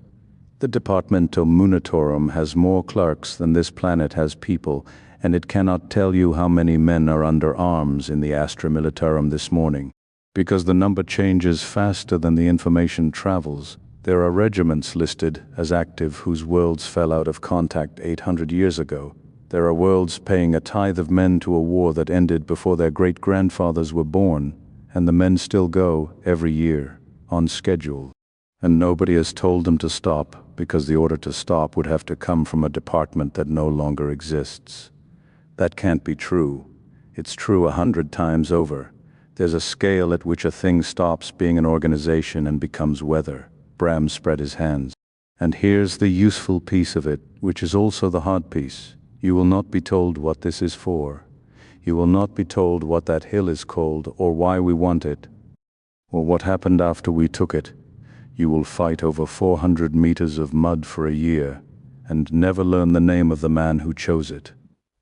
The Departamento Munitorum has more clerks than this planet has people, and it cannot tell you how many men are under arms in the Astra Militarum this morning. Because the number changes faster than the information travels, there are regiments listed as active whose worlds fell out of contact 800 years ago. There are worlds paying a tithe of men to a war that ended before their great-grandfathers were born, and the men still go, every year, on schedule. And nobody has told them to stop, because the order to stop would have to come from a department that no longer exists. That can't be true. It's true 100 times over. There's a scale at which a thing stops being an organization and becomes weather. Bram spread his hands. And here's the useful piece of it, which is also the hard piece. You will not be told what this is for. You will not be told what that hill is called, or why we want it, or what happened after we took it. You will fight over 400 meters of mud for a year, and never learn the name of the man who chose it.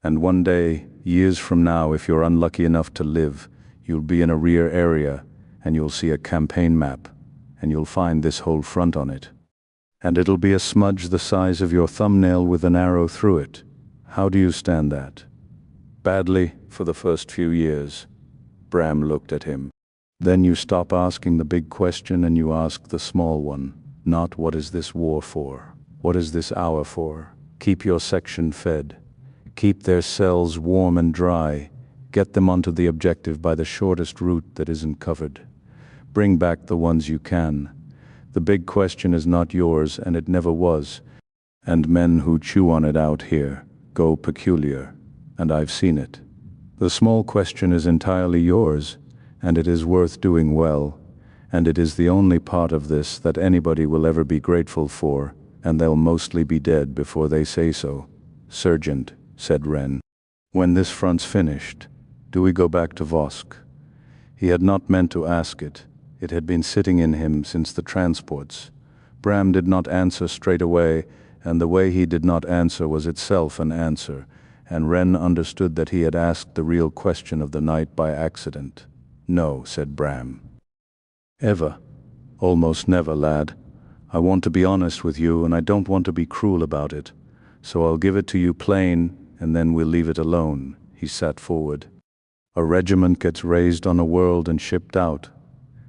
And one day, years from now, if you're unlucky enough to live, you'll be in a rear area, and you'll see a campaign map, and you'll find this whole front on it. And it'll be a smudge the size of your thumbnail with an arrow through it. How do you stand that? Badly, for the first few years. Bram looked at him. Then you stop asking the big question and you ask the small one. Not what is this war for? What is this hour for? Keep your section fed. Keep their cells warm and dry. Get them onto the objective by the shortest route that isn't covered. Bring back the ones you can. The big question is not yours, and it never was. And men who chew on it out here go peculiar, and I've seen it. The small question is entirely yours, and it is worth doing well, and it is the only part of this that anybody will ever be grateful for, and they'll mostly be dead before they say so. Sergeant, said Wren, when this front's finished, do we go back to Vosk? He had not meant to ask it. It had been sitting in him since the transports. Bram did not answer straight away, and the way he did not answer was itself an answer, and Wren understood that he had asked the real question of the night by accident. No, said Bram. Ever. Almost never, lad. I want to be honest with you, and I don't want to be cruel about it. So I'll give it to you plain, and then we'll leave it alone. He sat forward. A regiment gets raised on a world and shipped out,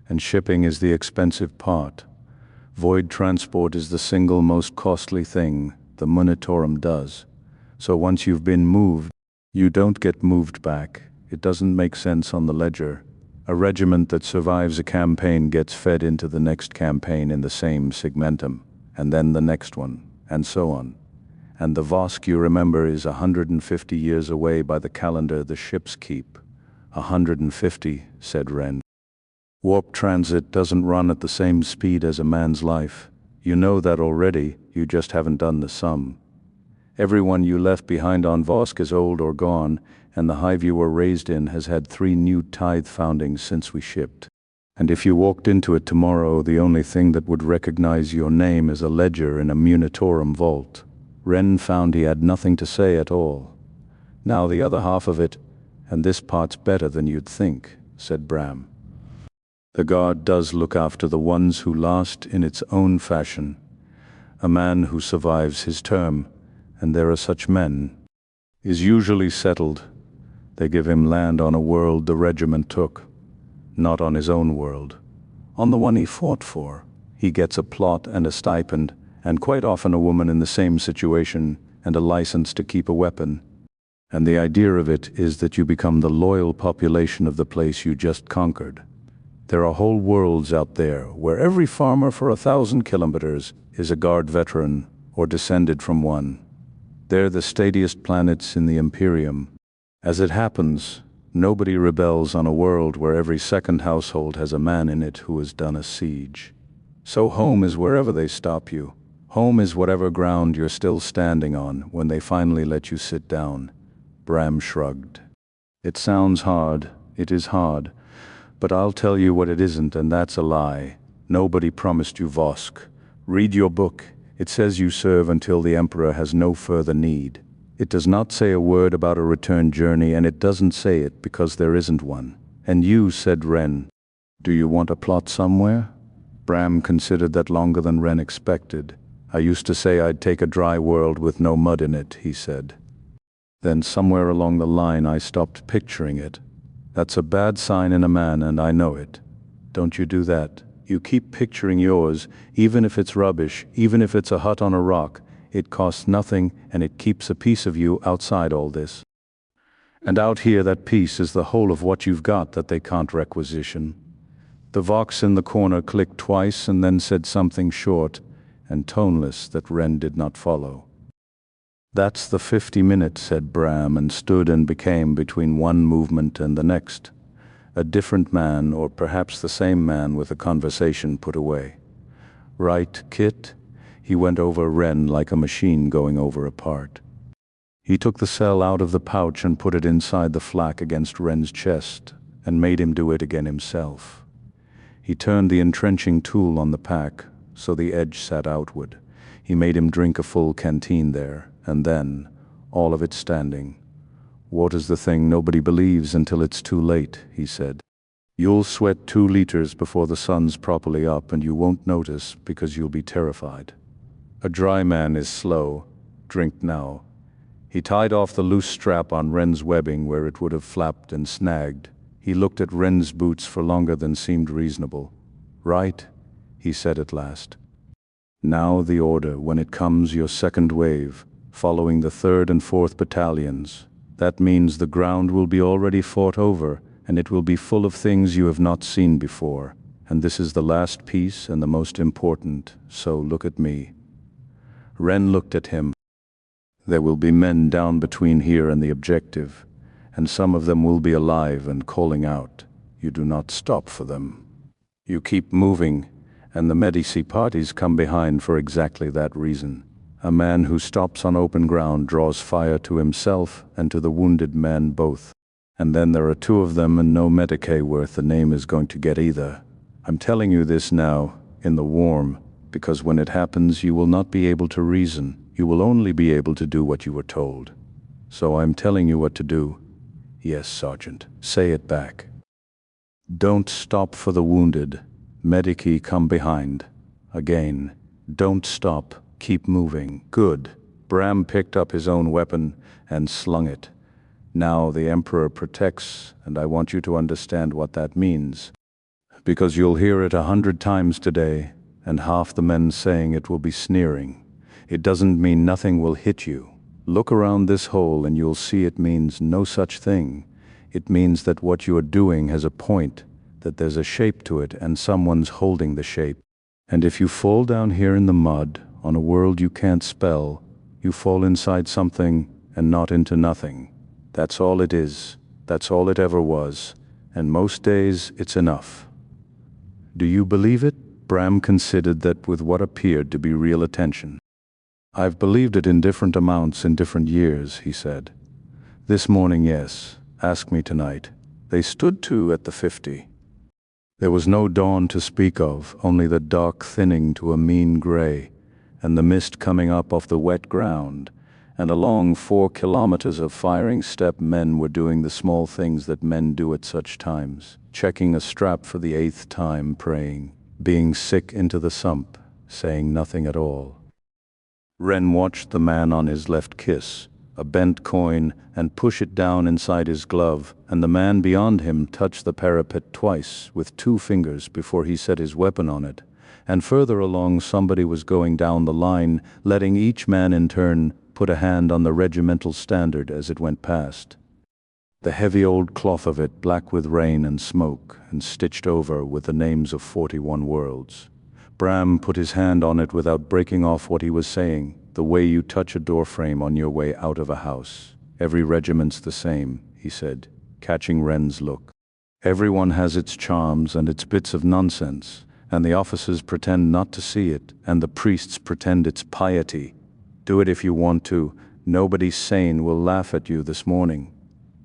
and shipping is the expensive part. Void transport is the single most costly thing the Munitorum does. So once you've been moved, you don't get moved back. It doesn't make sense on the ledger. A regiment that survives a campaign gets fed into the next campaign in the same segmentum, and then the next one, and so on. And the Vosk, you remember, is 150 years away by the calendar the ships keep. 150, said Wren. Warp transit doesn't run at the same speed as a man's life. You know that already, you just haven't done the sum. Everyone you left behind on Vosk is old or gone, and the hive you were raised in has had 3 new tithe foundings since we shipped. And if you walked into it tomorrow, the only thing that would recognize your name is a ledger in a Munitorum vault. Ren found he had nothing to say at all. Now the other half of it, and this part's better than you'd think, said Bram. The guard does look after the ones who last in its own fashion. A man who survives his term, and there are such men, is usually settled. They give him land on a world the regiment took, not on his own world. On the one he fought for, he gets a plot and a stipend, and quite often a woman in the same situation, and a license to keep a weapon. And the idea of it is that you become the loyal population of the place you just conquered. There are whole worlds out there where every farmer for 1,000 kilometers is a guard veteran or descended from one. They're the steadiest planets in the Imperium. As it happens, nobody rebels on a world where every second household has a man in it who has done a siege. So home is wherever they stop you. Home is whatever ground you're still standing on when they finally let you sit down. Bram shrugged. It sounds hard, it is hard, but I'll tell you what it isn't, and that's a lie. Nobody promised you Vosk. Read your book. It says you serve until the Emperor has no further need. It does not say a word about a return journey, and it doesn't say it because there isn't one. And you, said Ren, do you want a plot somewhere? Bram considered that longer than Ren expected. I used to say I'd take a dry world with no mud in it, he said. Then somewhere along the line I stopped picturing it. That's a bad sign in a man, and I know it. Don't you do that. You keep picturing yours, even if it's rubbish, even if it's a hut on a rock. It costs nothing, and it keeps a piece of you outside all this. And out here, that piece is the whole of what you've got that they can't requisition. The Vox in the corner clicked twice and then said something short and toneless that Ren did not follow. That's the 50-minute, said Bram, and stood and became between one movement and the next. A different man, or perhaps the same man with the conversation put away. Right, Kit? He went over Ren like a machine going over a part. He took the cell out of the pouch and put it inside the flak against Ren's chest, and made him do it again himself. He turned the entrenching tool on the pack, so the edge sat outward. He made him drink a full canteen there, and then, all of it standing. Water's the thing nobody believes until it's too late, he said. You'll sweat 2 liters before the sun's properly up, and you won't notice because you'll be terrified. A dry man is slow. Drink now. He tied off the loose strap on Ren's webbing where it would have flapped and snagged. He looked at Ren's boots for longer than seemed reasonable. Right, he said at last. Now the order, when it comes your second wave, following the 3rd and 4th battalions. That means the ground will be already fought over, and it will be full of things you have not seen before. And this is the last piece and the most important, so look at me. Ren looked at him. There will be men down between here and the objective, and some of them will be alive and calling out. You do not stop for them. You keep moving, and the Medici parties come behind for exactly that reason. A man who stops on open ground draws fire to himself and to the wounded men both. And then there are 2 of them, and no Medicae worth the name is going to get either. I'm telling you this now, in the warm, because when it happens you will not be able to reason. You will only be able to do what you were told. So I'm telling you what to do. Yes, Sergeant, say it back. Don't stop for the wounded. Medici come behind. Again, don't stop. Keep moving. Good. Bram picked up his own weapon and slung it. Now the Emperor protects, and I want you to understand what that means. Because you'll hear it 100 times today, and half the men saying it will be sneering. It doesn't mean nothing will hit you. Look around this hole and you'll see it means no such thing. It means that what you are doing has a point, that there's a shape to it and someone's holding the shape. And if you fall down here in the mud, on a world you can't spell, you fall inside something and not into nothing. That's all it is. That's all it ever was. And most days it's enough. Do you believe it? Bram considered that with what appeared to be real attention. I've believed it in different amounts in different years, he said. This morning, yes. Ask me tonight. They stood to at the 50. There was no dawn to speak of, only the dark thinning to a mean gray, and the mist coming up off the wet ground, and along 4 kilometers of firing step men were doing the small things that men do at such times, checking a strap for the 8th time, praying, being sick into the sump, saying nothing at all. Ren watched the man on his left kiss a bent coin and push it down inside his glove, and the man beyond him touch the parapet twice with 2 fingers before he set his weapon on it. And further along somebody was going down the line, letting each man in turn put a hand on the regimental standard as it went past. The heavy old cloth of it, black with rain and smoke, and stitched over with the names of 41 worlds. Bram put his hand on it without breaking off what he was saying. The way you touch a doorframe on your way out of a house. Every regiment's the same, he said, catching Ren's look. Everyone has its charms and its bits of nonsense, and the officers pretend not to see it, and the priests pretend it's piety. Do it if you want to. Nobody sane will laugh at you this morning.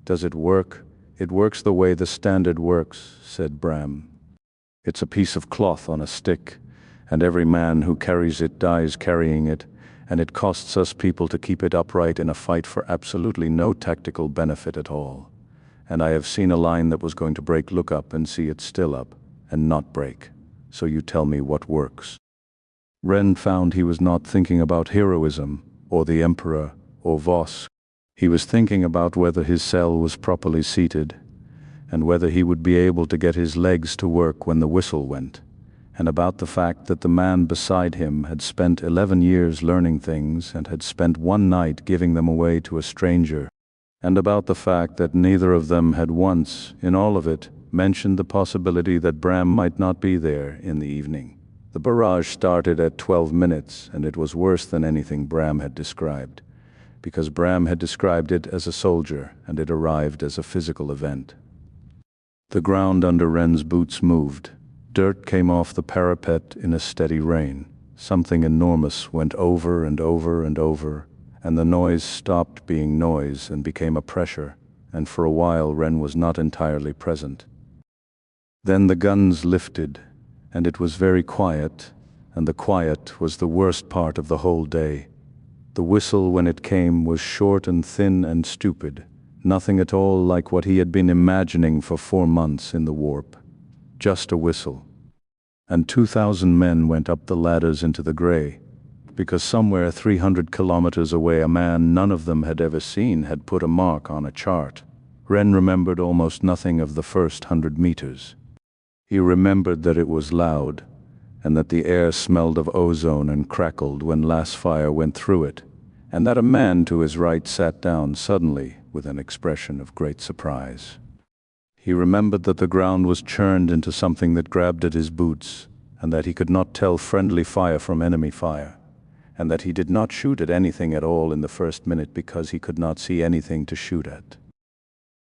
Does it work? It works the way the standard works, said Bram. It's a piece of cloth on a stick, and every man who carries it dies carrying it, and it costs us people to keep it upright in a fight for absolutely no tactical benefit at all. And I have seen a line that was going to break look up and see it still up, and not break. So you tell me what works. Ren found he was not thinking about heroism, or the Emperor, or Voss. He was thinking about whether his cell was properly seated, and whether he would be able to get his legs to work when the whistle went, and about the fact that the man beside him had spent 11 years learning things and had spent 1 night giving them away to a stranger, and about the fact that neither of them had once, in all of it, mentioned the possibility that Bram might not be there in the evening. The barrage started at 12 minutes, and it was worse than anything Bram had described, because Bram had described it as a soldier, and it arrived as a physical event. The ground under Ren's boots moved. Dirt came off the parapet in a steady rain. Something enormous went over and over and over, and the noise stopped being noise and became a pressure, and for a while Ren was not entirely present. Then the guns lifted, and it was very quiet, and the quiet was the worst part of the whole day. The whistle, when it came, was short and thin and stupid, nothing at all like what he had been imagining for 4 months in the warp. Just a whistle. And 2,000 men went up the ladders into the gray, because somewhere 300 kilometers away a man none of them had ever seen had put a mark on a chart. Ren remembered almost nothing of the first 100 meters. He remembered that it was loud, and that the air smelled of ozone and crackled when last fire went through it, and that a man to his right sat down suddenly with an expression of great surprise. He remembered that the ground was churned into something that grabbed at his boots, and that he could not tell friendly fire from enemy fire, and that he did not shoot at anything at all in the first minute because he could not see anything to shoot at.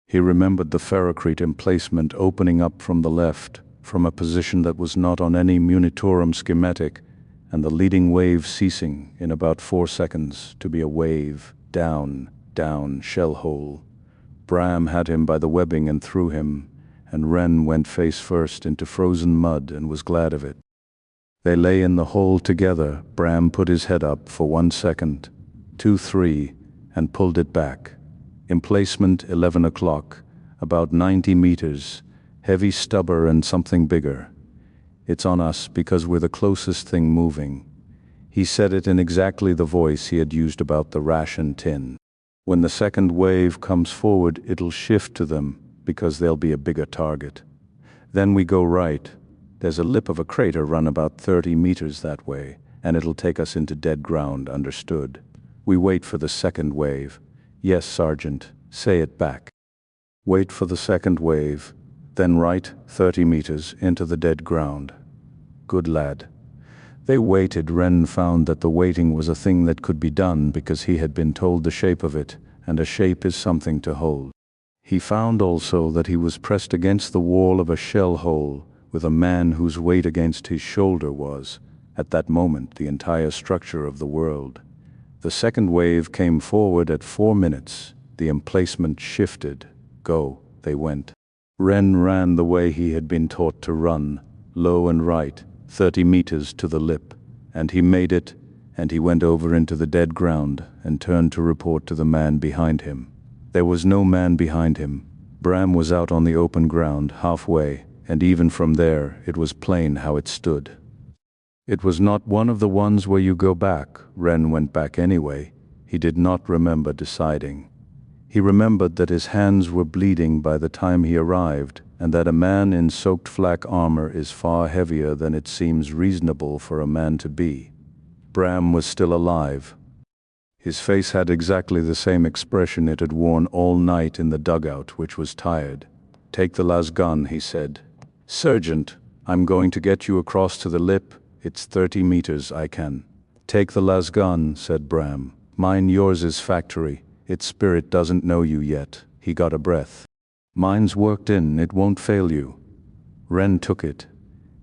He remembered the ferrocrete emplacement opening up from the left, from a position that was not on any Munitorum schematic, and the leading wave ceasing in about 4 seconds to be a wave, down, shell hole. Bram had him by the webbing and threw him, and Ren went face first into frozen mud and was glad of it. They lay in the hole together. Bram put his head up for 1 second, 2, 3, and pulled it back. Emplacement 11 o'clock, about 90 meters, heavy stubber and something bigger. It's on us because we're the closest thing moving. He said it in exactly the voice he had used about the ration tin. When the second wave comes forward, it'll shift to them because they'll be a bigger target. Then we go right. There's a lip of a crater run about 30 meters that way, and it'll take us into dead ground, understood. We wait for the second wave. Yes, Sergeant, say it back. Wait for the second wave, then right 30 meters into the dead ground. Good lad. They waited. Ren found that the waiting was a thing that could be done because he had been told the shape of it, and a shape is something to hold. He found also that he was pressed against the wall of a shell hole with a man whose weight against his shoulder was, at that moment, the entire structure of the world. The second wave came forward at 4 minutes. The emplacement shifted. Go, they went. Ren ran the way he had been taught to run, low and right, 30 meters to the lip, and he made it, and he went over into the dead ground and turned to report to the man behind him. There was no man behind him. Bram was out on the open ground, halfway, and even from there it was plain how it stood. It was not one of the ones where you go back. Ren went back anyway. He did not remember deciding. He remembered that his hands were bleeding by the time he arrived, and that a man in soaked flak armor is far heavier than it seems reasonable for a man to be. Bram was still alive. His face had exactly the same expression it had worn all night in the dugout, which was tired. "Take the lasgun," he said. "Sergeant, I'm going to get you across to the lip. It's 30 meters, I can." "Take the lasgun," said Bram. "Mine yours is factory. Its spirit doesn't know you yet." He got a breath. "Mine's worked in, it won't fail you." Ren took it.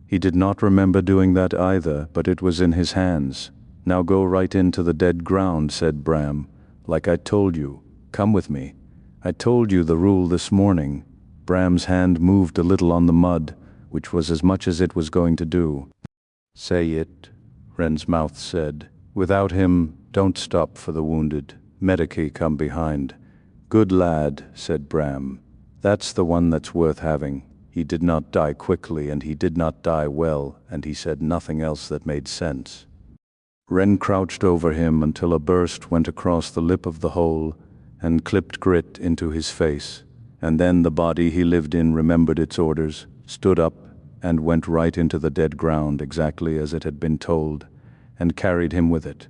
He did not remember doing that either, but it was in his hands. "Now go right into the dead ground," said Bram. "Like I told you. Come with me. I told you the rule this morning." Bram's hand moved a little on the mud, which was as much as it was going to do. "Say it," Ren's mouth said. "Without him, don't stop for the wounded. Medici come behind." "Good lad," said Bram. "That's the one that's worth having. He did not die quickly, and he did not die well, and he said nothing else that made sense." Ren crouched over him until a burst went across the lip of the hole and clipped grit into his face, and then the body he lived in remembered its orders, stood up, and went right into the dead ground exactly as it had been told, and carried him with it.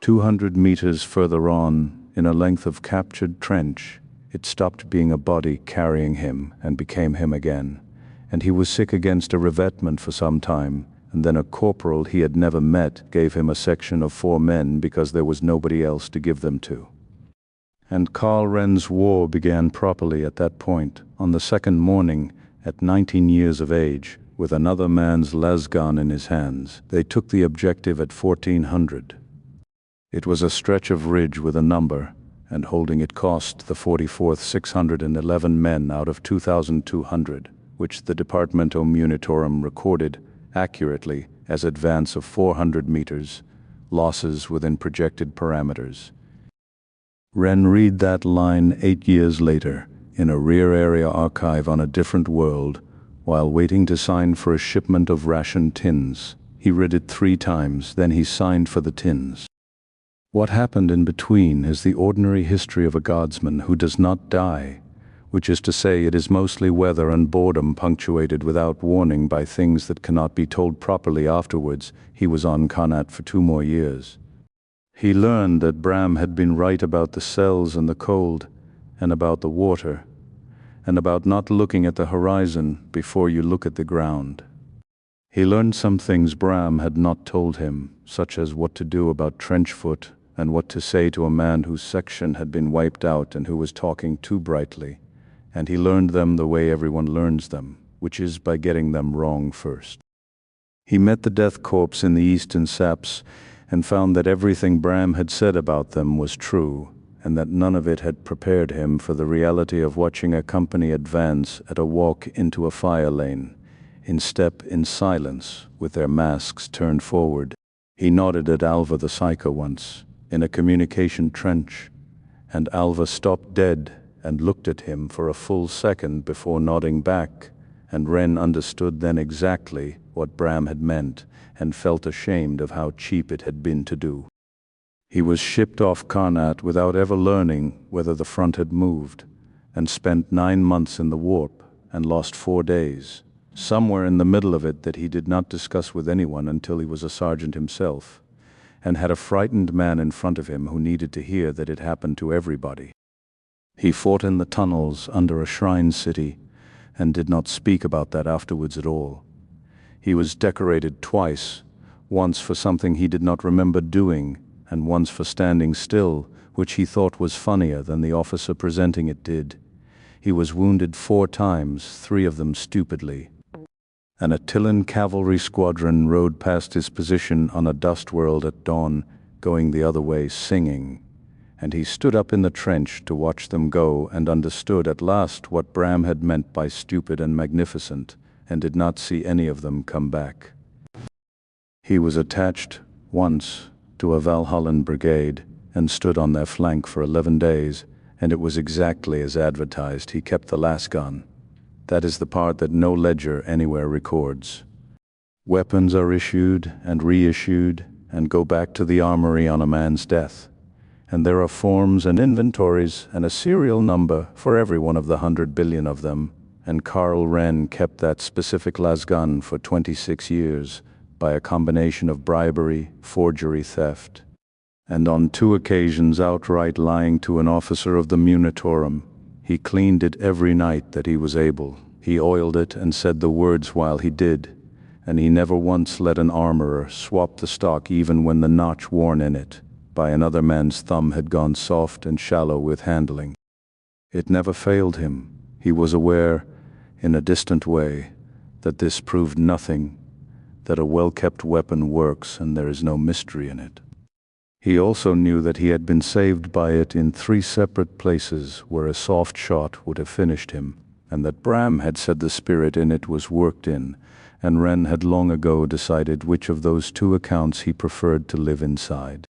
200 meters further on, in a length of captured trench, it stopped being a body carrying him and became him again, and he was sick against a revetment for some time, and then a corporal he had never met gave him a section of 4 men because there was nobody else to give them to. And Karl Ren's war began properly at that point, on the second morning, at 19 years of age, with another man's lasgun in his hands. They took the objective at 1400. It was a stretch of ridge with a number, and holding it cost the 44th 611 men out of 2,200, which the Departamento Munitorum recorded accurately as advance of 400 meters, losses within projected parameters. Ren read that line 8 years later, in a rear area archive on a different world, while waiting to sign for a shipment of ration tins. He read it 3 times, then he signed for the tins. What happened in between is the ordinary history of a guardsman who does not die, which is to say it is mostly weather and boredom punctuated without warning by things that cannot be told properly afterwards. He was on Connaught for 2 more years. He learned that Bram had been right about the cells and the cold, and about the water, and about not looking at the horizon before you look at the ground. He learned some things Bram had not told him, such as what to do about trench foot, and what to say to a man whose section had been wiped out and who was talking too brightly, and he learned them the way everyone learns them, which is by getting them wrong first. He met the death corps in the eastern saps, and found that everything Bram had said about them was true, and that none of it had prepared him for the reality of watching a company advance at a walk into a fire lane, in step in silence, with their masks turned forward. He nodded at Alva the Psycho once, in a communication trench, and Alva stopped dead and looked at him for a full second before nodding back, and Ren understood then exactly what Bram had meant, and felt ashamed of how cheap it had been to do. He was shipped off Connaught without ever learning whether the front had moved, and spent 9 months in the warp, and lost 4 days, somewhere in the middle of it that he did not discuss with anyone until he was a sergeant himself, and had a frightened man in front of him who needed to hear that it happened to everybody. He fought in the tunnels under a shrine city, and did not speak about that afterwards at all. He was decorated twice, once for something he did not remember doing, and once for standing still, which he thought was funnier than the officer presenting it did. He was wounded 4 times, 3 of them stupidly. An Attilan cavalry squadron rode past his position on a dust world at dawn, going the other way singing, and he stood up in the trench to watch them go and understood at last what Bram had meant by stupid and magnificent, and did not see any of them come back. He was attached, once, to a Valhallan brigade, and stood on their flank for 11 days, and it was exactly as advertised. He kept the lasgun. That is the part that no ledger anywhere records. Weapons are issued and reissued and go back to the armory on a man's death. And there are forms and inventories and a serial number for every one of the 100 billion of them, and Karl Wren kept that specific lasgun for 26 years by a combination of bribery, forgery, theft, and on 2 occasions outright lying to an officer of the Munitorum. He cleaned it every night that he was able. He oiled it and said the words while he did, and he never once let an armorer swap the stock even when the notch worn in it by another man's thumb had gone soft and shallow with handling. It never failed him. He was aware, in a distant way, that this proved nothing, that a well-kept weapon works and there is no mystery in it. He also knew that he had been saved by it in 3 separate places where a soft shot would have finished him, and that Bram had said the spirit in it was worked in, and Wren had long ago decided which of those 2 accounts he preferred to live inside.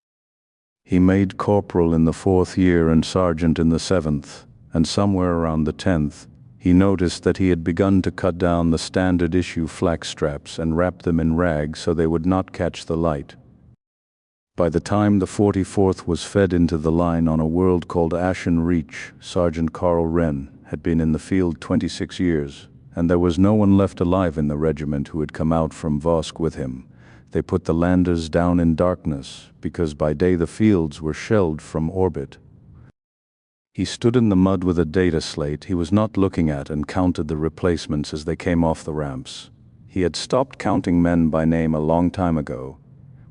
He made corporal in the 4th year and sergeant in the 7th, and somewhere around the 10th, he noticed that he had begun to cut down the standard issue flak straps and wrap them in rags so they would not catch the light. By the time the 44th was fed into the line on a world called Ashen Reach, Sergeant Karl Wren had been in the field 26 years, and there was no one left alive in the regiment who had come out from Vosk with him. They put the landers down in darkness, because by day the fields were shelled from orbit. He stood in the mud with a data slate he was not looking at and counted the replacements as they came off the ramps. He had stopped counting men by name a long time ago,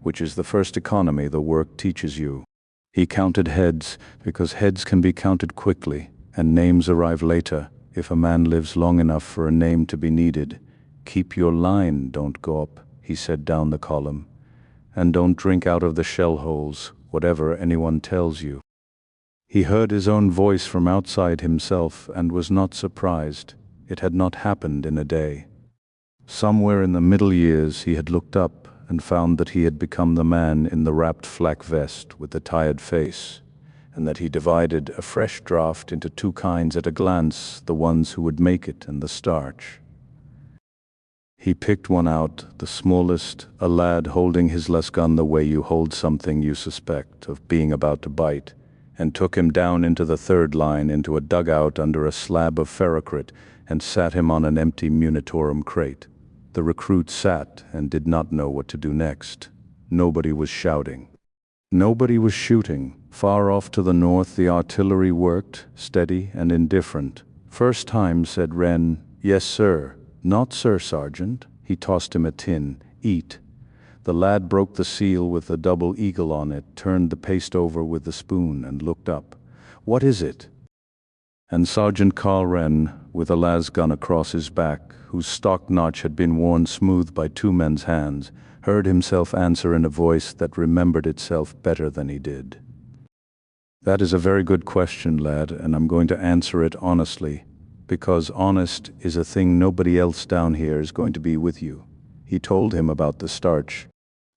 which is the first economy the work teaches you. He counted heads because heads can be counted quickly, and names arrive later if a man lives long enough for a name to be needed. Keep your line, don't go up, he said down the column, and don't drink out of the shell holes, whatever anyone tells you. He heard his own voice from outside himself and was not surprised. It had not happened in a day. Somewhere in the middle years he had looked up and found that he had become the man in the wrapped flak vest with the tired face, and that he divided a fresh draft into 2 kinds at a glance, the ones who would make it and the starch. He picked one out, the smallest, a lad holding his lasgun the way you hold something you suspect of being about to bite, and took him down into the 3rd line into a dugout under a slab of ferrocrit and sat him on an empty Munitorum crate. The recruit sat and did not know what to do next. Nobody was shouting. Nobody was shooting. Far off to the north the artillery worked, steady and indifferent. "First time," said Wren. "Yes, sir." "Not, sir, sergeant." He tossed him a tin. "Eat." The lad broke the seal with the double eagle on it, turned the paste over with the spoon, and looked up. "What is it?" And Sergeant Karl Wren, with a lasgun across his back, whose stock notch had been worn smooth by 2 men's hands, heard himself answer in a voice that remembered itself better than he did. "That is a very good question, lad, and I'm going to answer it honestly, because honest is a thing nobody else down here is going to be with you." He told him about the starch.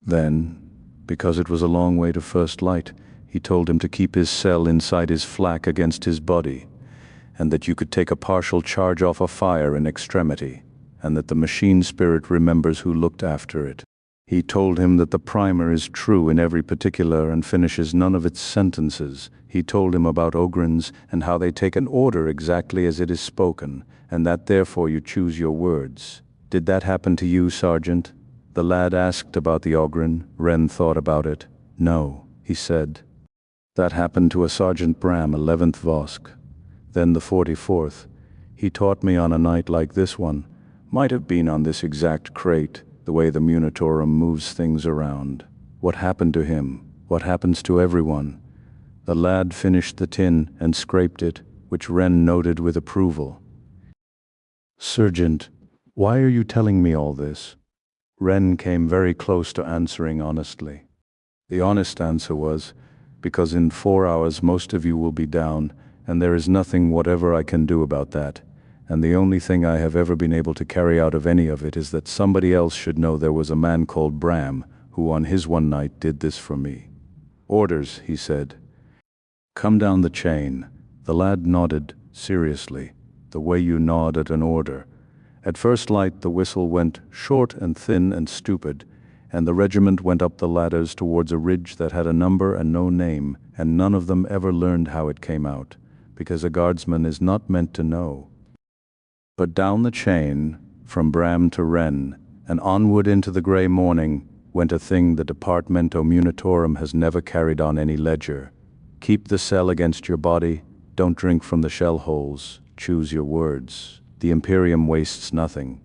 Then, because it was a long way to first light, he told him to keep his cell inside his flak against his body, and that you could take a partial charge off a fire in extremity, and that the machine spirit remembers who looked after it. He told him that the primer is true in every particular and finishes none of its sentences. He told him about Ogrins and how they take an order exactly as it is spoken, and that therefore you choose your words. "Did that happen to you, Sergeant?" The lad asked about the Ogrin. Wren thought about it. "No," he said. "That happened to a Sergeant Bram, 11th Vosk. Then the 44th. He taught me on a night like this one. Might have been on this exact crate, the way the Munitorum moves things around. What happened to him? What happens to everyone?" The lad finished the tin and scraped it, which Wren noted with approval. "Sergeant, why are you telling me all this?" Wren came very close to answering honestly. The honest answer was, because in 4 hours most of you will be down, and there is nothing whatever I can do about that. And the only thing I have ever been able to carry out of any of it is that somebody else should know there was a man called Bram who on his one night did this for me. Orders, he said. Come down the chain. The lad nodded, seriously, the way you nod at an order. At first light the whistle went short and thin and stupid, and the regiment went up the ladders towards a ridge that had a number and no name, and none of them ever learned how it came out, because a guardsman is not meant to know. But down the chain, from Bram to Wren, and onward into the grey morning, went a thing the Departamento Munitorum has never carried on any ledger. Keep the cell against your body, don't drink from the shell holes, choose your words. The Imperium wastes nothing.